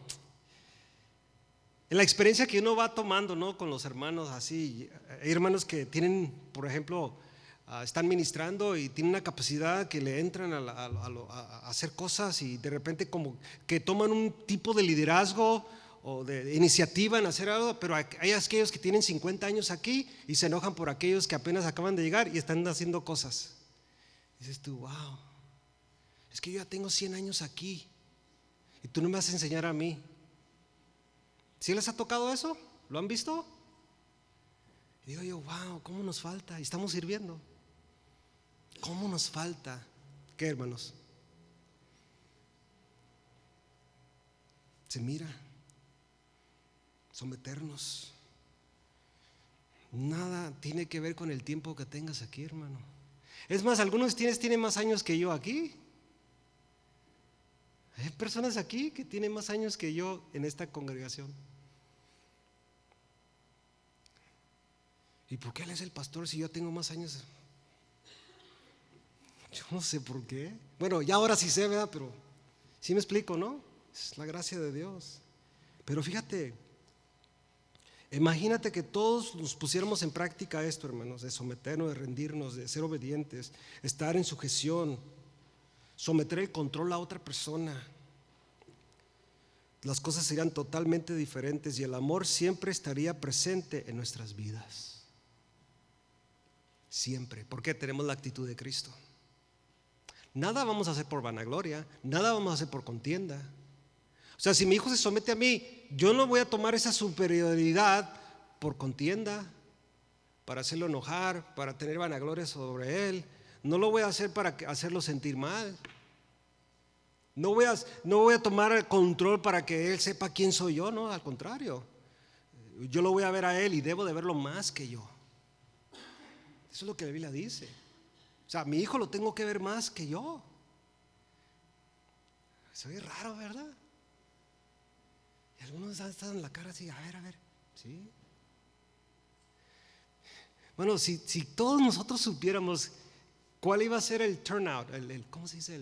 en la experiencia que uno va tomando, ¿no?, con los hermanos así, hay hermanos que tienen, por ejemplo, están ministrando y tienen una capacidad que le entran a hacer cosas y de repente como que toman un tipo de liderazgo o de iniciativa en hacer algo, pero hay aquellos que tienen 50 años aquí y se enojan por aquellos que apenas acaban de llegar y están haciendo cosas. Dices tú, wow, es que yo ya tengo 100 años aquí y tú no me vas a enseñar a mí. ¿Sí les ha tocado eso? ¿Lo han visto? Y digo yo, wow, ¿cómo nos falta? Y estamos sirviendo. ¿Cómo nos falta? ¿Qué, hermanos? Se mira, someternos. Nada tiene que ver con el tiempo que tengas aquí, hermano. Es más, algunos tienen más años que yo aquí. Hay personas aquí que tienen más años que yo en esta congregación. ¿Y por qué él es el pastor si yo tengo más años? Yo no sé por qué. Bueno, ya ahora sí sé, ¿verdad? Pero sí me explico, ¿no? Es la gracia de Dios. Pero fíjate, imagínate que todos nos pusiéramos en práctica esto, hermanos, de someternos, de rendirnos, de ser obedientes, estar en sujeción, someter el control a otra persona. Las cosas serían totalmente diferentes y el amor siempre estaría presente en nuestras vidas. Siempre, porque tenemos la actitud de Cristo. Nada vamos a hacer por vanagloria, nada vamos a hacer por contienda. O sea, si mi hijo se somete a mí, yo no voy a tomar esa superioridad por contienda, para hacerlo enojar, para tener vanagloria sobre él. No lo voy a hacer para hacerlo sentir mal. No voy a tomar el control para que él sepa quién soy yo, no, al contrario. Yo lo voy a ver a él y debo de verlo más que yo. Eso es lo que la Biblia dice. O sea, mi hijo lo tengo que ver más que yo. Se oye raro, ¿verdad? Y algunos han estado en la cara así, a ver, ¿sí? Bueno, si todos nosotros supiéramos cuál iba a ser el turnout, ¿cómo se dice?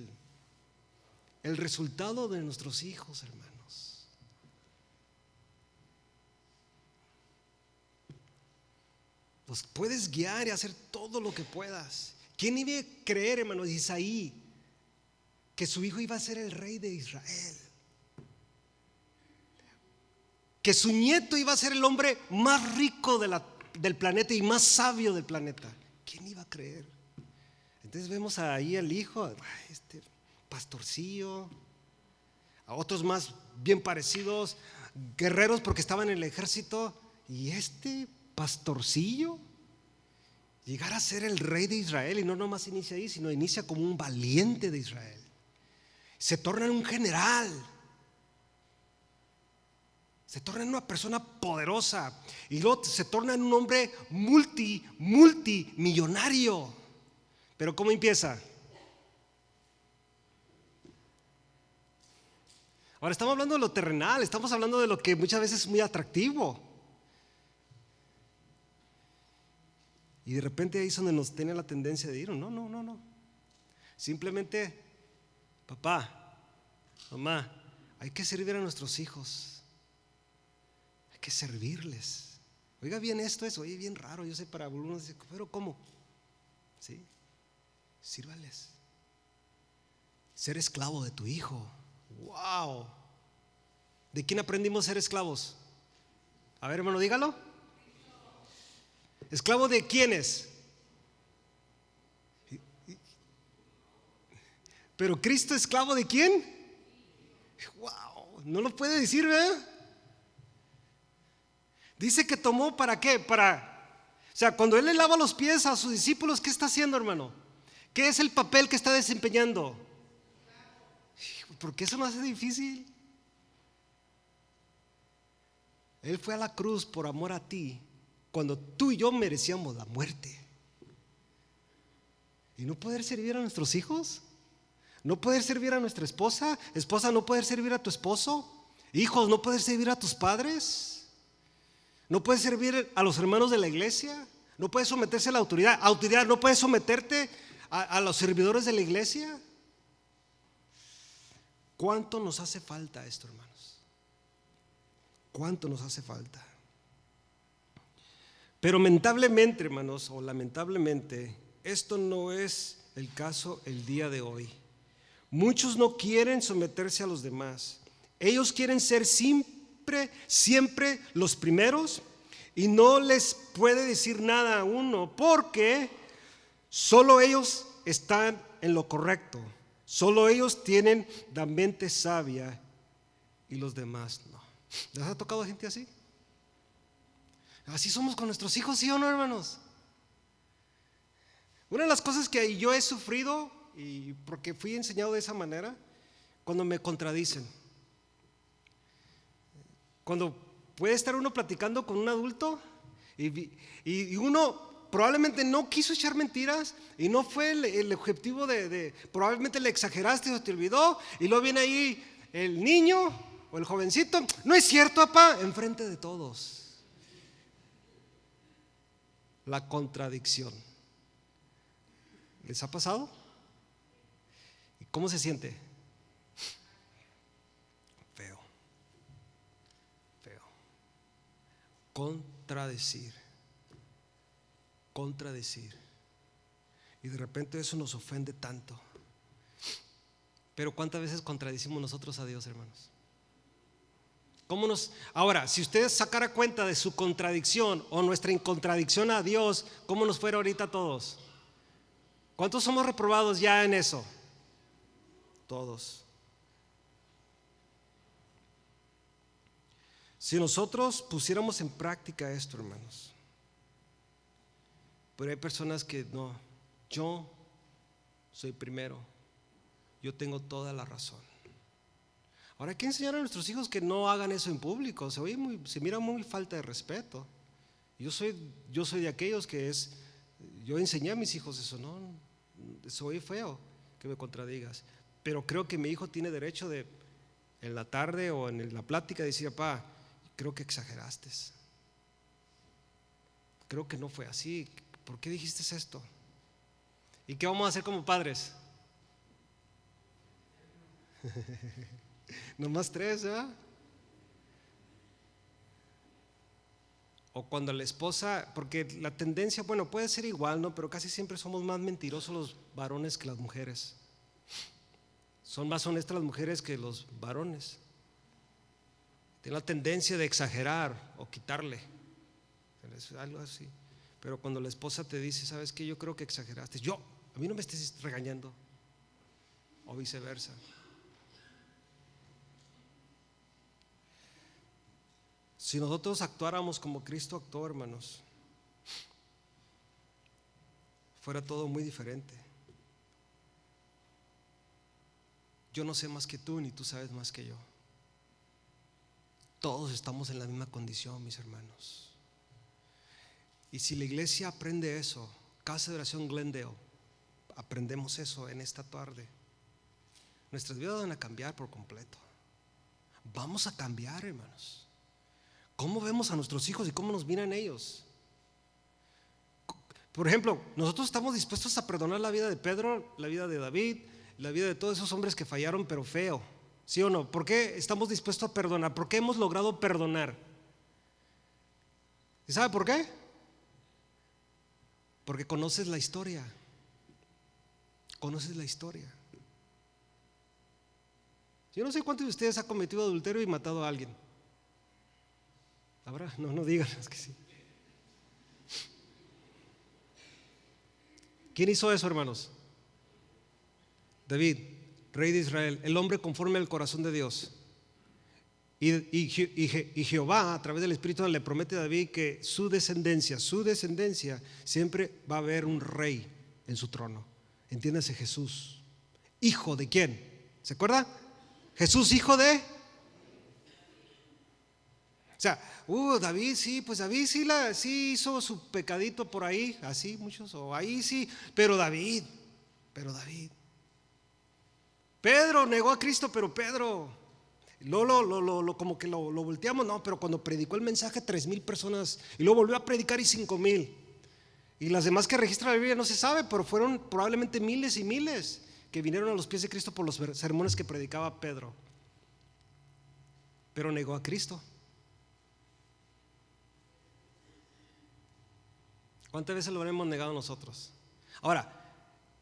El resultado de nuestros hijos, hermanos. Los puedes guiar y hacer todo lo que puedas. ¿Quién iba a creer, hermanos, Isaí, que su hijo iba a ser el rey de Israel? Que su nieto iba a ser el hombre más rico del planeta y más sabio del planeta. ¿Quién iba a creer? Entonces vemos ahí al hijo, este pastorcillo, a otros más bien parecidos, guerreros porque estaban en el ejército, y este pastorcillo llegar a ser el rey de Israel. Y no nomás inicia ahí, sino inicia como un valiente de Israel. Se torna en un general, se torna en una persona poderosa, y luego se torna en un hombre multimillonario. Pero ¿cómo empieza? Ahora estamos hablando de lo terrenal, estamos hablando de lo que muchas veces es muy atractivo. Y de repente ahí es donde nos tiene la tendencia de ir, no. Simplemente, papá, mamá, hay que servir a nuestros hijos. Hay que servirles. Oiga bien, esto es, oye, bien raro, yo sé, para algunos, pero ¿cómo? ¿Sí? Sírvales. Ser esclavo de tu hijo. ¡Wow! ¿De quién aprendimos a ser esclavos? A ver, hermano, dígalo. ¿Esclavo de quiénes? Pero Cristo, ¿esclavo de quién? ¡Wow! No lo puede decir, ¿verdad? Dice que tomó ¿para qué? O sea, cuando Él le lava los pies a sus discípulos, ¿qué está haciendo, hermano? ¿Qué es el papel que está desempeñando? ¿Por qué eso no hace difícil? Él fue a la cruz por amor a ti, cuando tú y yo merecíamos la muerte. ¿Y no poder servir a nuestros hijos? ¿No poder servir a nuestra esposa? ¿Esposa, no poder servir a tu esposo? ¿Hijos, no poder servir a tus padres? ¿No puedes servir a los hermanos de la iglesia? ¿No puedes someterse a la autoridad? ¿Autoridad, no puedes someterte a los servidores de la iglesia? ¿Cuánto nos hace falta esto, hermanos? ¿Cuánto nos hace falta? Pero lamentablemente, hermanos, o lamentablemente, esto no es el caso el día de hoy. Muchos no quieren someterse a los demás. Ellos quieren ser siempre los primeros, y no les puede decir nada a uno, porque solo ellos están en lo correcto. Solo ellos tienen la mente sabia y los demás no. ¿Les ha tocado gente así? Así somos con nuestros hijos, ¿sí o no, hermanos? Una de las cosas que yo he sufrido, y porque fui enseñado de esa manera, cuando me contradicen. Cuando puede estar uno platicando con un adulto Y uno probablemente no quiso echar mentiras y no fue el objetivo probablemente le exageraste o te olvidó, y luego viene ahí el niño o el jovencito, no es cierto, papá, enfrente de todos. La contradicción. ¿Les ha pasado? ¿Y cómo se siente? Feo. Contradecir. Y de repente eso nos ofende tanto. Pero ¿cuántas veces contradicimos nosotros a Dios, hermanos? Ahora, si usted sacara cuenta de su contradicción o nuestra incontradicción a Dios, ¿cómo nos fuera ahorita a todos? ¿Cuántos somos reprobados ya en eso? Todos. Si nosotros pusiéramos en práctica esto, hermanos, pero hay personas que no, yo soy primero, yo tengo toda la razón. Ahora hay que enseñar a nuestros hijos que no hagan eso en público. Se mira muy falta de respeto. Yo soy de aquellos yo enseñé a mis hijos eso, no, soy feo que me contradigas, pero creo que mi hijo tiene derecho de en la tarde o en la plática decir, papá, creo que exageraste, creo que no fue así, ¿por qué dijiste esto? ¿Y qué vamos a hacer como padres? Nomás 3, ¿verdad? O cuando la esposa, porque la tendencia, bueno, puede ser igual, ¿no? Pero casi siempre somos más mentirosos los varones que las mujeres. Son más honestas las mujeres que los varones. Tienen la tendencia de exagerar o quitarle, algo así. Pero cuando la esposa te dice, ¿sabes qué? Yo creo que exageraste. A mí no me estés regañando. O viceversa. Si nosotros actuáramos como Cristo actuó, hermanos, fuera todo muy diferente. Yo no sé más que tú, ni tú sabes más que yo. Todos estamos en la misma condición, mis hermanos. Y si la iglesia aprende eso, Casa de Oración Glendale, aprendemos eso en esta tarde, nuestras vidas van a cambiar por completo. Vamos a cambiar, hermanos. ¿Cómo vemos a nuestros hijos y cómo nos miran ellos? Por ejemplo, nosotros estamos dispuestos a perdonar la vida de Pedro, la vida de David, la vida de todos esos hombres que fallaron, pero feo. ¿Sí o no? ¿Por qué estamos dispuestos a perdonar? ¿Por qué hemos logrado perdonar? ¿Y sabe por qué? Porque conoces la historia. Conoces la historia. Yo no sé cuántos de ustedes han cometido adulterio y matado a alguien. ¿Habrá? No digan, es que sí. ¿Quién hizo eso, hermanos? David, rey de Israel, el hombre conforme al corazón de Dios. Y Jehová, a través del Espíritu, le promete a David que su descendencia siempre va a haber un rey en su trono. Entiéndase, Jesús. ¿Hijo de quién? ¿Se acuerda? Jesús, hijo de. O sea, David sí hizo su pecadito por ahí, así muchos, o ahí sí, pero David. Pedro negó a Cristo, pero Pedro, como que lo volteamos, no, pero cuando predicó el mensaje 3,000 personas, y luego volvió a predicar y 5,000, y las demás que registra la Biblia no se sabe, pero fueron probablemente miles y miles que vinieron a los pies de Cristo por los sermones que predicaba Pedro, pero negó a Cristo. ¿Cuántas veces lo habremos negado nosotros? Ahora,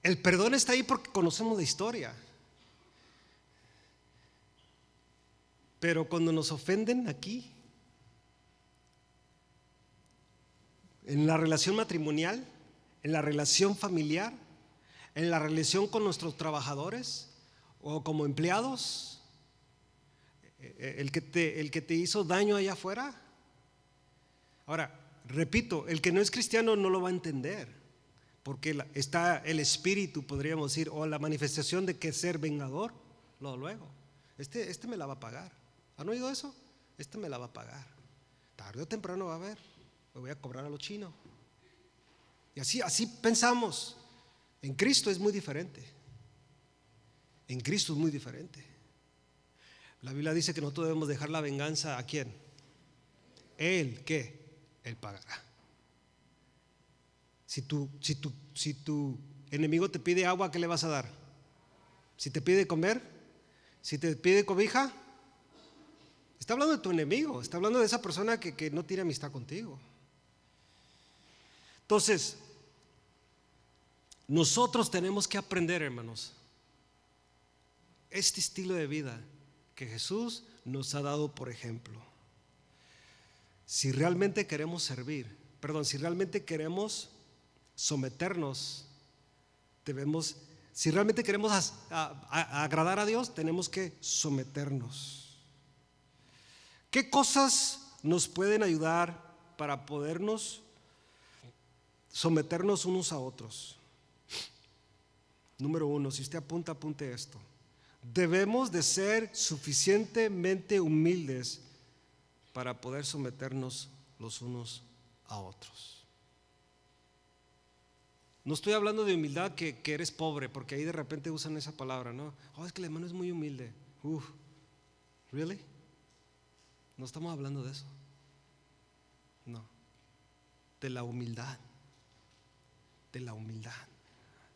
el perdón está ahí porque conocemos la historia. Pero cuando nos ofenden aquí, en la relación matrimonial, en la relación familiar, en la relación con nuestros trabajadores o como empleados, el que te hizo daño allá afuera. Ahora, repito, el que no es cristiano no lo va a entender, porque está el espíritu, podríamos decir, o la manifestación de que ser vengador. Luego, este me la va a pagar. ¿Han oído eso? Este me la va a pagar. Tarde o temprano va a haber. me voy a cobrar a lo chino. Y así pensamos. En Cristo es muy diferente. En Cristo es muy diferente. La Biblia dice que nosotros debemos dejar la venganza ¿a quién? Él, ¿qué? Él pagará. Si tu enemigo te pide agua, ¿qué le vas a dar? Si te pide comer, si te pide cobija, está hablando de tu enemigo, está hablando de esa persona que no tiene amistad contigo. Entonces, nosotros tenemos que aprender, hermanos, este estilo de vida que Jesús nos ha dado por ejemplo. Si realmente queremos si realmente queremos someternos, si realmente queremos agradar a Dios, tenemos que someternos. ¿Qué cosas nos pueden ayudar para podernos someternos unos a otros? Número 1, si usted apunte esto. Debemos de ser suficientemente humildes para poder someternos los unos a otros. No estoy hablando de humildad que eres pobre, porque ahí de repente usan esa palabra, ¿no? Es que el hermano es muy humilde. ¿Really? No estamos hablando de eso. No. De la humildad. De la humildad.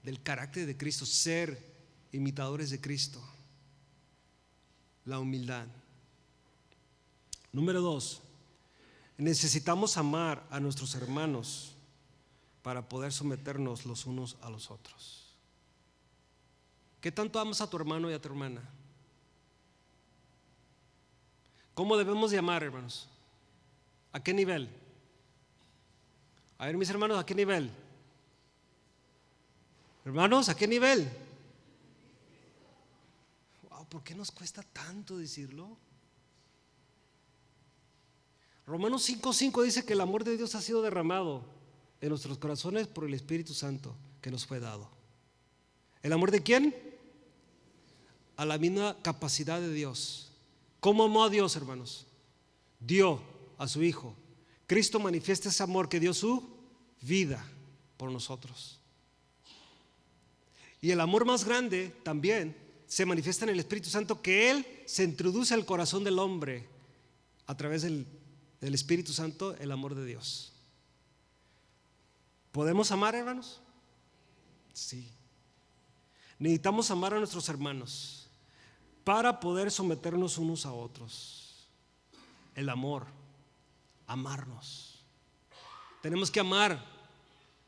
Del carácter de Cristo, ser imitadores de Cristo. La humildad. Número 2, necesitamos amar a nuestros hermanos para poder someternos los unos a los otros. ¿Qué tanto amas a tu hermano y a tu hermana? ¿Cómo debemos de amar, hermanos? ¿A qué nivel? A ver, mis hermanos, ¿a qué nivel? Hermanos, ¿a qué nivel? ¿Por qué nos cuesta tanto decirlo? Romanos 5:5 dice que el amor de Dios ha sido derramado en nuestros corazones por el Espíritu Santo que nos fue dado. ¿El amor de quién? A la misma capacidad de Dios. ¿Cómo amó a Dios, hermanos? Dio a su Hijo. Cristo manifiesta ese amor que dio su vida por nosotros. Y el amor más grande también se manifiesta en el Espíritu Santo, que Él se introduce al corazón del hombre a través del Espíritu Santo, el amor de Dios. ¿Podemos amar, hermanos? Sí. Necesitamos amar a nuestros hermanos para poder someternos unos a otros. El amor, amarnos. Tenemos que amar.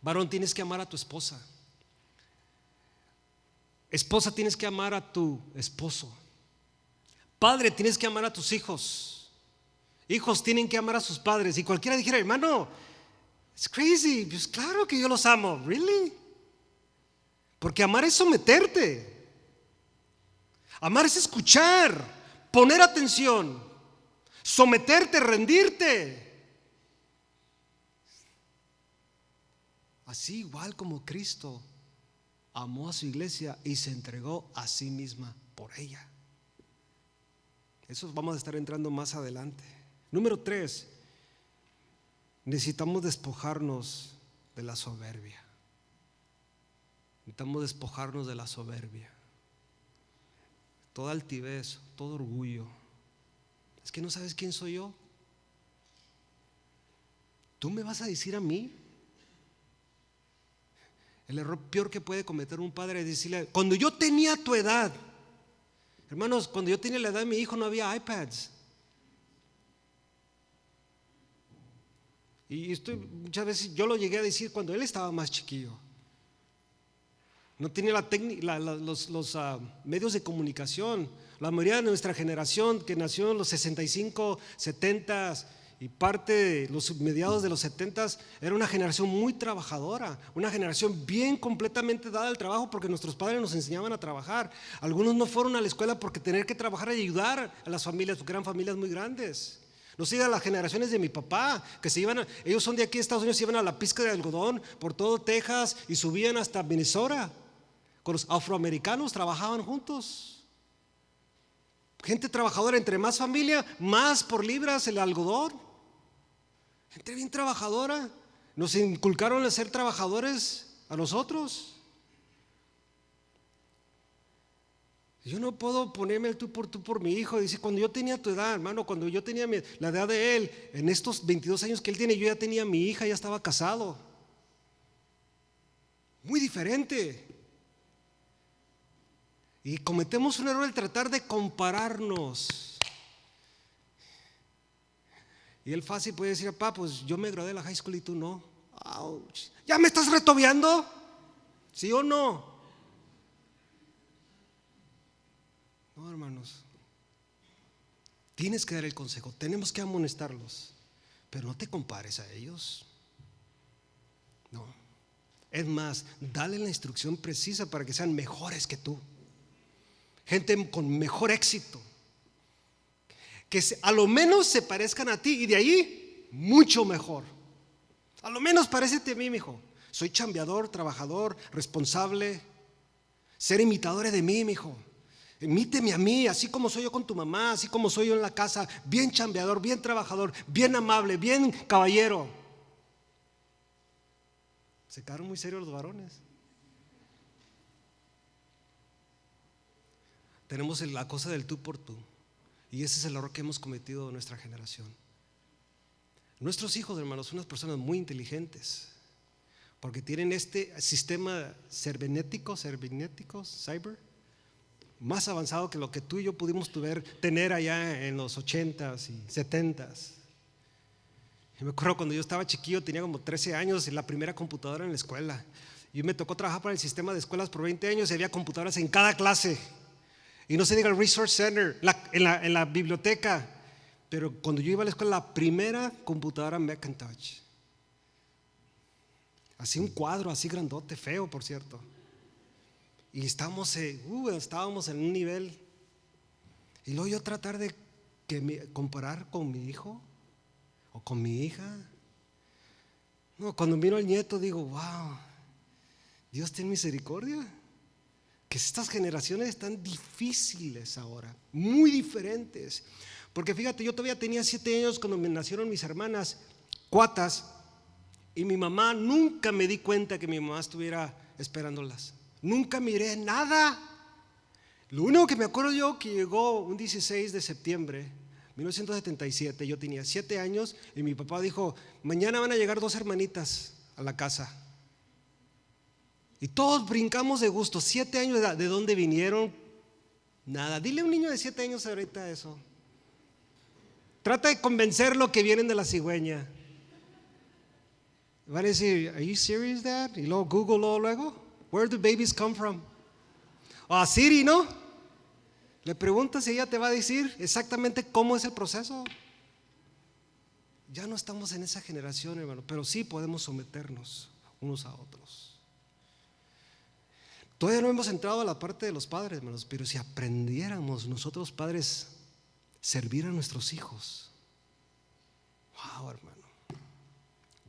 Varón, tienes que amar a tu esposa. Esposa, tienes que amar a tu esposo. Padre, tienes que amar a tus hijos. Hijos tienen que amar a sus padres. Y cualquiera dijera, hermano, it's crazy. Pues claro que yo los amo. Really? Porque amar es someterte. Amar es escuchar, poner atención, someterte, rendirte. Así igual como Cristo amó a su iglesia y se entregó a sí misma por ella. Eso vamos a estar entrando más adelante. Número 3, necesitamos despojarnos de la soberbia. Necesitamos despojarnos de la soberbia. Toda altivez, todo orgullo. Es que no sabes quién soy yo. ¿Tú me vas a decir a mí? El error peor que puede cometer un padre es decirle, cuando yo tenía tu edad, hermanos, cuando yo tenía la edad de mi hijo no había iPads. Y muchas veces yo lo llegué a decir cuando él estaba más chiquillo. No tenía los medios de comunicación. La mayoría de nuestra generación que nació en los 65, 70 y parte de los mediados de los 70 era una generación muy trabajadora, una generación bien completamente dada al trabajo porque nuestros padres nos enseñaban a trabajar. Algunos no fueron a la escuela porque tener que trabajar y ayudar a las familias porque eran familias muy grandes. No sé, a las generaciones de mi papá que se iban, ellos son de aquí de Estados Unidos, se iban a la pizca de algodón por todo Texas y subían hasta Minnesota. Con los afroamericanos trabajaban juntos. Gente trabajadora, entre más familia, más por libras el algodón. Gente bien trabajadora. Nos inculcaron a ser trabajadores a nosotros. Yo no puedo ponerme el tú por mi hijo. Dice, cuando yo tenía tu edad, hermano, cuando yo tenía la edad de él, en estos 22 años que él tiene, yo ya tenía mi hija, ya estaba casado. Muy diferente. Y cometemos un error al tratar de compararnos. Y él fácil puede decir, papá, pues yo me gradué de la high school y tú no. Ouch. ¿Ya me estás retobeando? ¿Sí o no? No, hermanos. Tienes que dar el consejo, tenemos que amonestarlos, pero no te compares a ellos. No. Es más, dale la instrucción precisa para que sean mejores que tú. Gente con mejor éxito. Que a lo menos se parezcan a ti y de ahí mucho mejor. A lo menos parécete a mí, mijo. Soy chambeador, trabajador, responsable. Ser imitadores de mí, mijo. Imíteme a mí, así como soy yo con tu mamá, así como soy yo en la casa. Bien chambeador, bien trabajador, bien amable, bien caballero. Se quedaron muy serios los varones. Tenemos la cosa del tú por tú. Y ese es el error que hemos cometido en nuestra generación. Nuestros hijos, hermanos, son unas personas muy inteligentes, porque tienen este sistema cibernético, cyber, más avanzado que lo que tú y yo pudimos tener allá en los 80s y 70s. Yo me acuerdo cuando yo estaba chiquillo, tenía como 13 años, y la primera computadora en la escuela. Y me tocó trabajar para el sistema de escuelas por 20 años y había computadoras en cada clase. Y no se diga el Resource Center, en la biblioteca. Pero cuando yo iba a la escuela, la primera computadora Macintosh. Así un cuadro, así grandote, feo por cierto. Y estábamos en un nivel. Y luego yo tratar de comparar con mi hijo o con mi hija. No, cuando miro al nieto digo, wow, Dios tiene misericordia. Que estas generaciones están difíciles ahora, muy diferentes. Porque fíjate, yo todavía tenía 7 años cuando me nacieron mis hermanas, cuatas, y mi mamá, nunca me di cuenta que mi mamá estuviera esperándolas. Nunca miré nada. Lo único que me acuerdo yo que llegó un 16 de septiembre de 1977, yo tenía 7 años y mi papá dijo, mañana van a llegar 2 hermanitas a la casa. Y todos brincamos de gusto. 7 años, ¿de dónde vinieron? Nada. Dile a un niño de 7 años ahorita eso. Trata de convencerlo que vienen de la cigüeña. Va a decir, ¿Are you serious, Dad? Y luego Google luego. Where do babies come from? O a Siri, ¿no? Le preguntas y ella te va a decir exactamente cómo es el proceso. Ya no estamos en esa generación, hermano, pero sí podemos someternos unos a otros. Todavía no hemos entrado a la parte de los padres, hermanos, pero si aprendiéramos nosotros padres servir a nuestros hijos. Wow, hermano.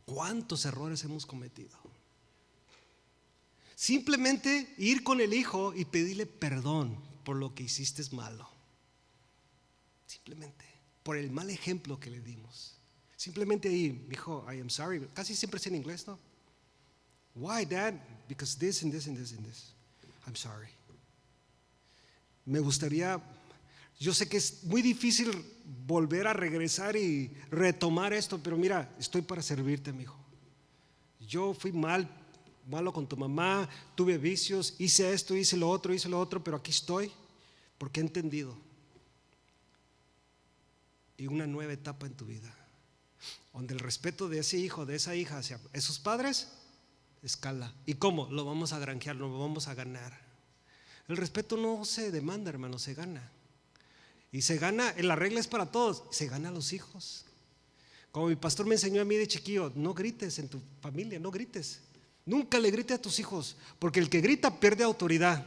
¿Cuántos errores hemos cometido? Simplemente ir con el hijo y pedirle perdón por lo que hiciste malo. Simplemente por el mal ejemplo que le dimos. Simplemente ahí, hijo, I am sorry. Casi siempre es en inglés, ¿no? Why, Dad? Because this and this and this and this. I'm sorry. Me gustaría, yo sé que es muy difícil volver a regresar y retomar esto, pero mira, estoy para servirte, mi hijo. Yo fui malo con tu mamá, tuve vicios, hice esto, hice lo otro, pero aquí estoy porque he entendido. Y una nueva etapa en tu vida, donde el respeto de ese hijo, de esa hija hacia esos padres escala. ¿Y cómo? Lo vamos a granjear, lo vamos a ganar. El respeto no se demanda, hermano, se gana. Y se gana, la regla es para todos, se gana a los hijos. Como mi pastor me enseñó a mí de chiquillo, no grites en tu familia, no grites. Nunca le grites a tus hijos, porque el que grita pierde autoridad.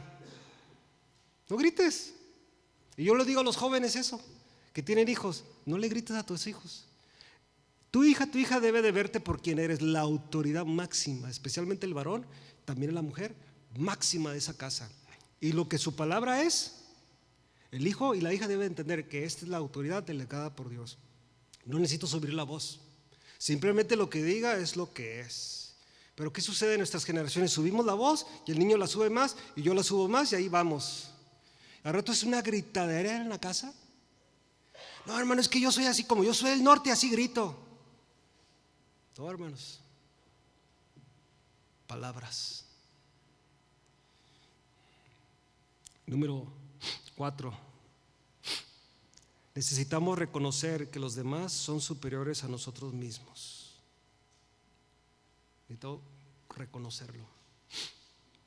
No grites. Y yo le digo a los jóvenes eso, que tienen hijos, no le grites a tus hijos. Tu hija debe de verte por quien eres, la autoridad máxima, especialmente el varón, también la mujer, máxima de esa casa. Y lo que su palabra es, el hijo y la hija deben entender que esta es la autoridad delegada por Dios. No necesito subir la voz. Simplemente lo que diga es lo que es. Pero ¿qué sucede en nuestras generaciones? Subimos la voz y el niño la sube más y yo la subo más y ahí vamos. Al rato es una gritadera en la casa. No, hermano, es que yo soy así, como yo soy del norte, así grito. No, hermanos. Palabras. Número 4. Necesitamos reconocer que los demás son superiores a nosotros mismos. Necesito reconocerlo.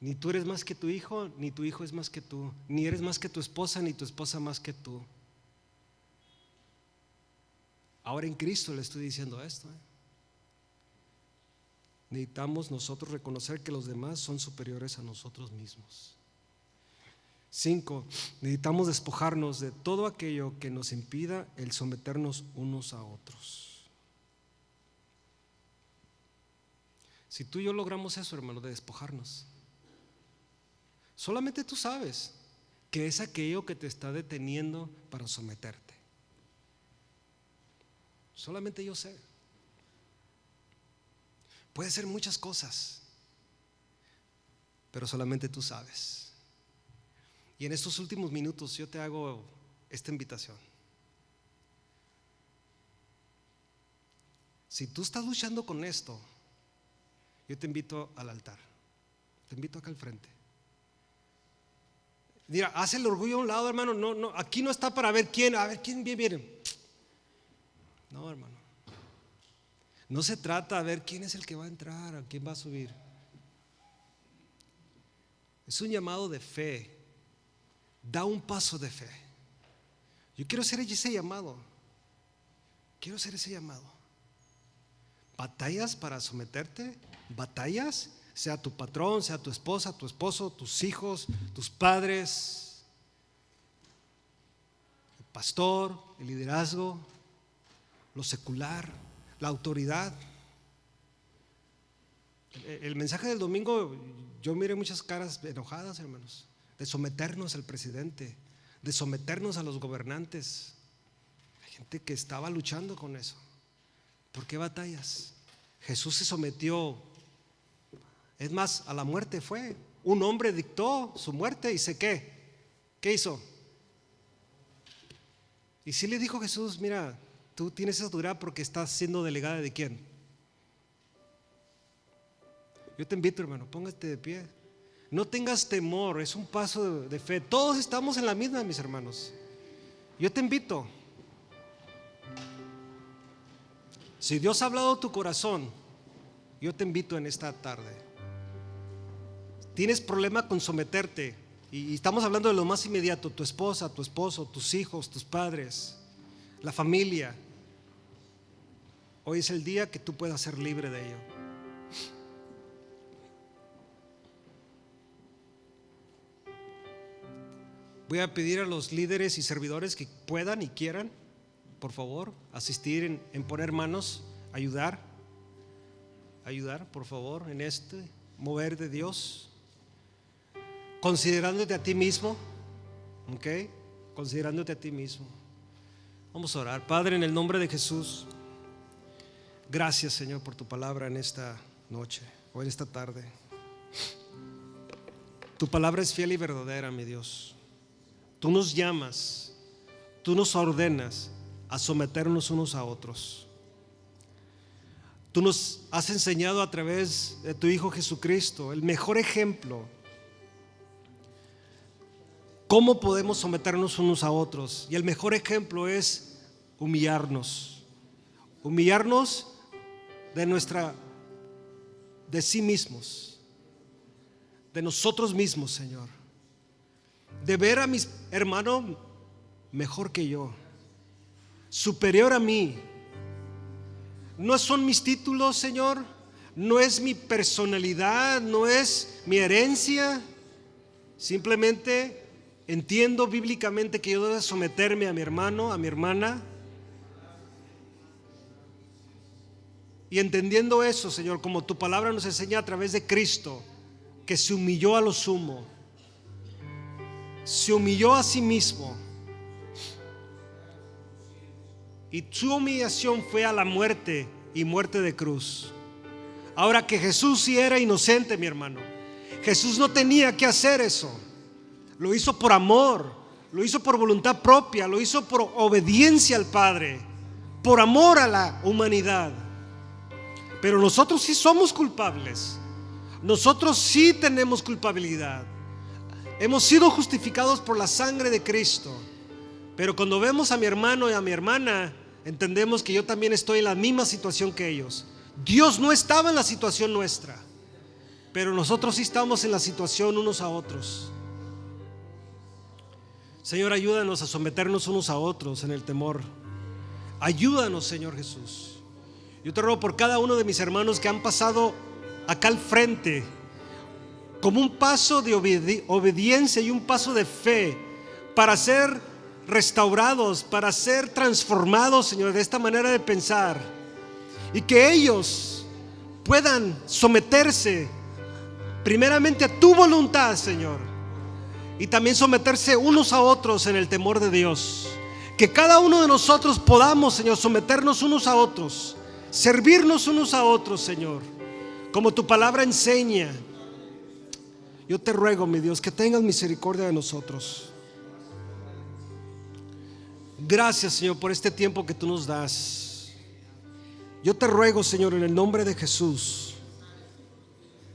Ni tú eres más que tu hijo, ni tu hijo es más que tú. Ni eres más que tu esposa, ni tu esposa más que tú. Ahora en Cristo le estoy diciendo esto. Necesitamos nosotros reconocer que los demás son superiores a nosotros mismos. 5. Necesitamos despojarnos de todo aquello que nos impida el someternos unos a otros. Si tú y yo logramos eso, hermano, de despojarnos, solamente tú sabes que es aquello que te está deteniendo para someterte. Solamente yo sé. Puede ser muchas cosas, pero solamente tú sabes. Y en estos últimos minutos yo te hago esta invitación. Si tú estás luchando con esto, yo te invito al altar. Te invito acá al frente. Mira, haz el orgullo a un lado, hermano. No, aquí no está para ver quién, viene. No, hermano. No se trata de ver quién es el que va a entrar, a quién va a subir. Es un llamado de fe. Da un paso de fe. Yo quiero ser ese llamado. Quiero ser ese llamado. ¿Batallas para someterte? ¿Batallas? Sea tu patrón, sea tu esposa, tu esposo, tus hijos, tus padres, el pastor, el liderazgo, lo secular, la autoridad. El mensaje del domingo, yo miré muchas caras enojadas, hermanos, de someternos al presidente, de someternos a los gobernantes. Hay gente que estaba luchando con eso. ¿Por qué batallas? Jesús se sometió, es más, a la muerte fue. Un hombre dictó su muerte y sé qué. ¿Qué hizo? Y sí le dijo Jesús: mira, tú tienes esa autoridad porque estás siendo delegada de quién. Yo te invito, hermano, póngate de pie. No tengas temor, es un paso de fe. Todos estamos en la misma, mis hermanos. Yo te invito. Si Dios ha hablado a tu corazón, yo te invito en esta tarde. Tienes problema con someterte, y estamos hablando de lo más inmediato: tu esposa, tu esposo, tus hijos, tus padres, la familia. Hoy es el día que tú puedas ser libre de ello. Voy a pedir a los líderes y servidores que puedan y quieran, por favor, asistir en poner manos, ayudar, por favor, en este mover de Dios, considerándote a ti mismo, ¿ok? Considerándote a ti mismo. Vamos a orar. Padre, en el nombre de Jesús, gracias, Señor, por tu palabra en esta noche o en esta tarde. Tu palabra es fiel y verdadera, mi Dios. Tú nos llamas, tú nos ordenas a someternos unos a otros. Tú nos has enseñado a través de tu Hijo Jesucristo, el mejor ejemplo, cómo podemos someternos unos a otros. Y el mejor ejemplo es humillarnos de sí mismos, de nosotros mismos, Señor. De ver a mis hermanos mejor que yo, superior a mí. No son mis títulos, Señor, no es mi personalidad, no es mi herencia. Simplemente entiendo bíblicamente que yo debo someterme a mi hermano, a mi hermana. Y entendiendo eso, Señor, como tu palabra nos enseña a través de Cristo, que se humilló a lo sumo, se humilló a sí mismo, y su humillación fue a la muerte y muerte de cruz. Ahora que Jesús sí era inocente, mi hermano, Jesús no tenía que hacer eso. Lo hizo por amor, lo hizo por voluntad propia, lo hizo por obediencia al Padre, por amor a la humanidad. Pero nosotros sí somos culpables. Nosotros sí tenemos culpabilidad. Hemos sido justificados por la sangre de Cristo. Pero cuando vemos a mi hermano y a mi hermana, entendemos que yo también estoy en la misma situación que ellos. Dios no estaba en la situación nuestra, pero nosotros sí estamos en la situación unos a otros. Señor, ayúdanos a someternos unos a otros en el temor. Ayúdanos, Señor Jesús. Yo te ruego por cada uno de mis hermanos que han pasado acá al frente como un paso de obediencia y un paso de fe para ser restaurados, para ser transformados, Señor, de esta manera de pensar, y que ellos puedan someterse primeramente a tu voluntad, Señor, y también someterse unos a otros en el temor de Dios. Que cada uno de nosotros podamos, Señor, someternos unos a otros, servirnos unos a otros, Señor, como tu palabra enseña. Yo te ruego, mi Dios, que tengas misericordia de nosotros. Gracias, Señor, por este tiempo que tú nos das. Yo te ruego, Señor, en el nombre de Jesús,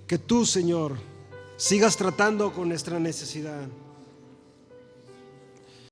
que tú, Señor, sigas tratando con nuestra necesidad.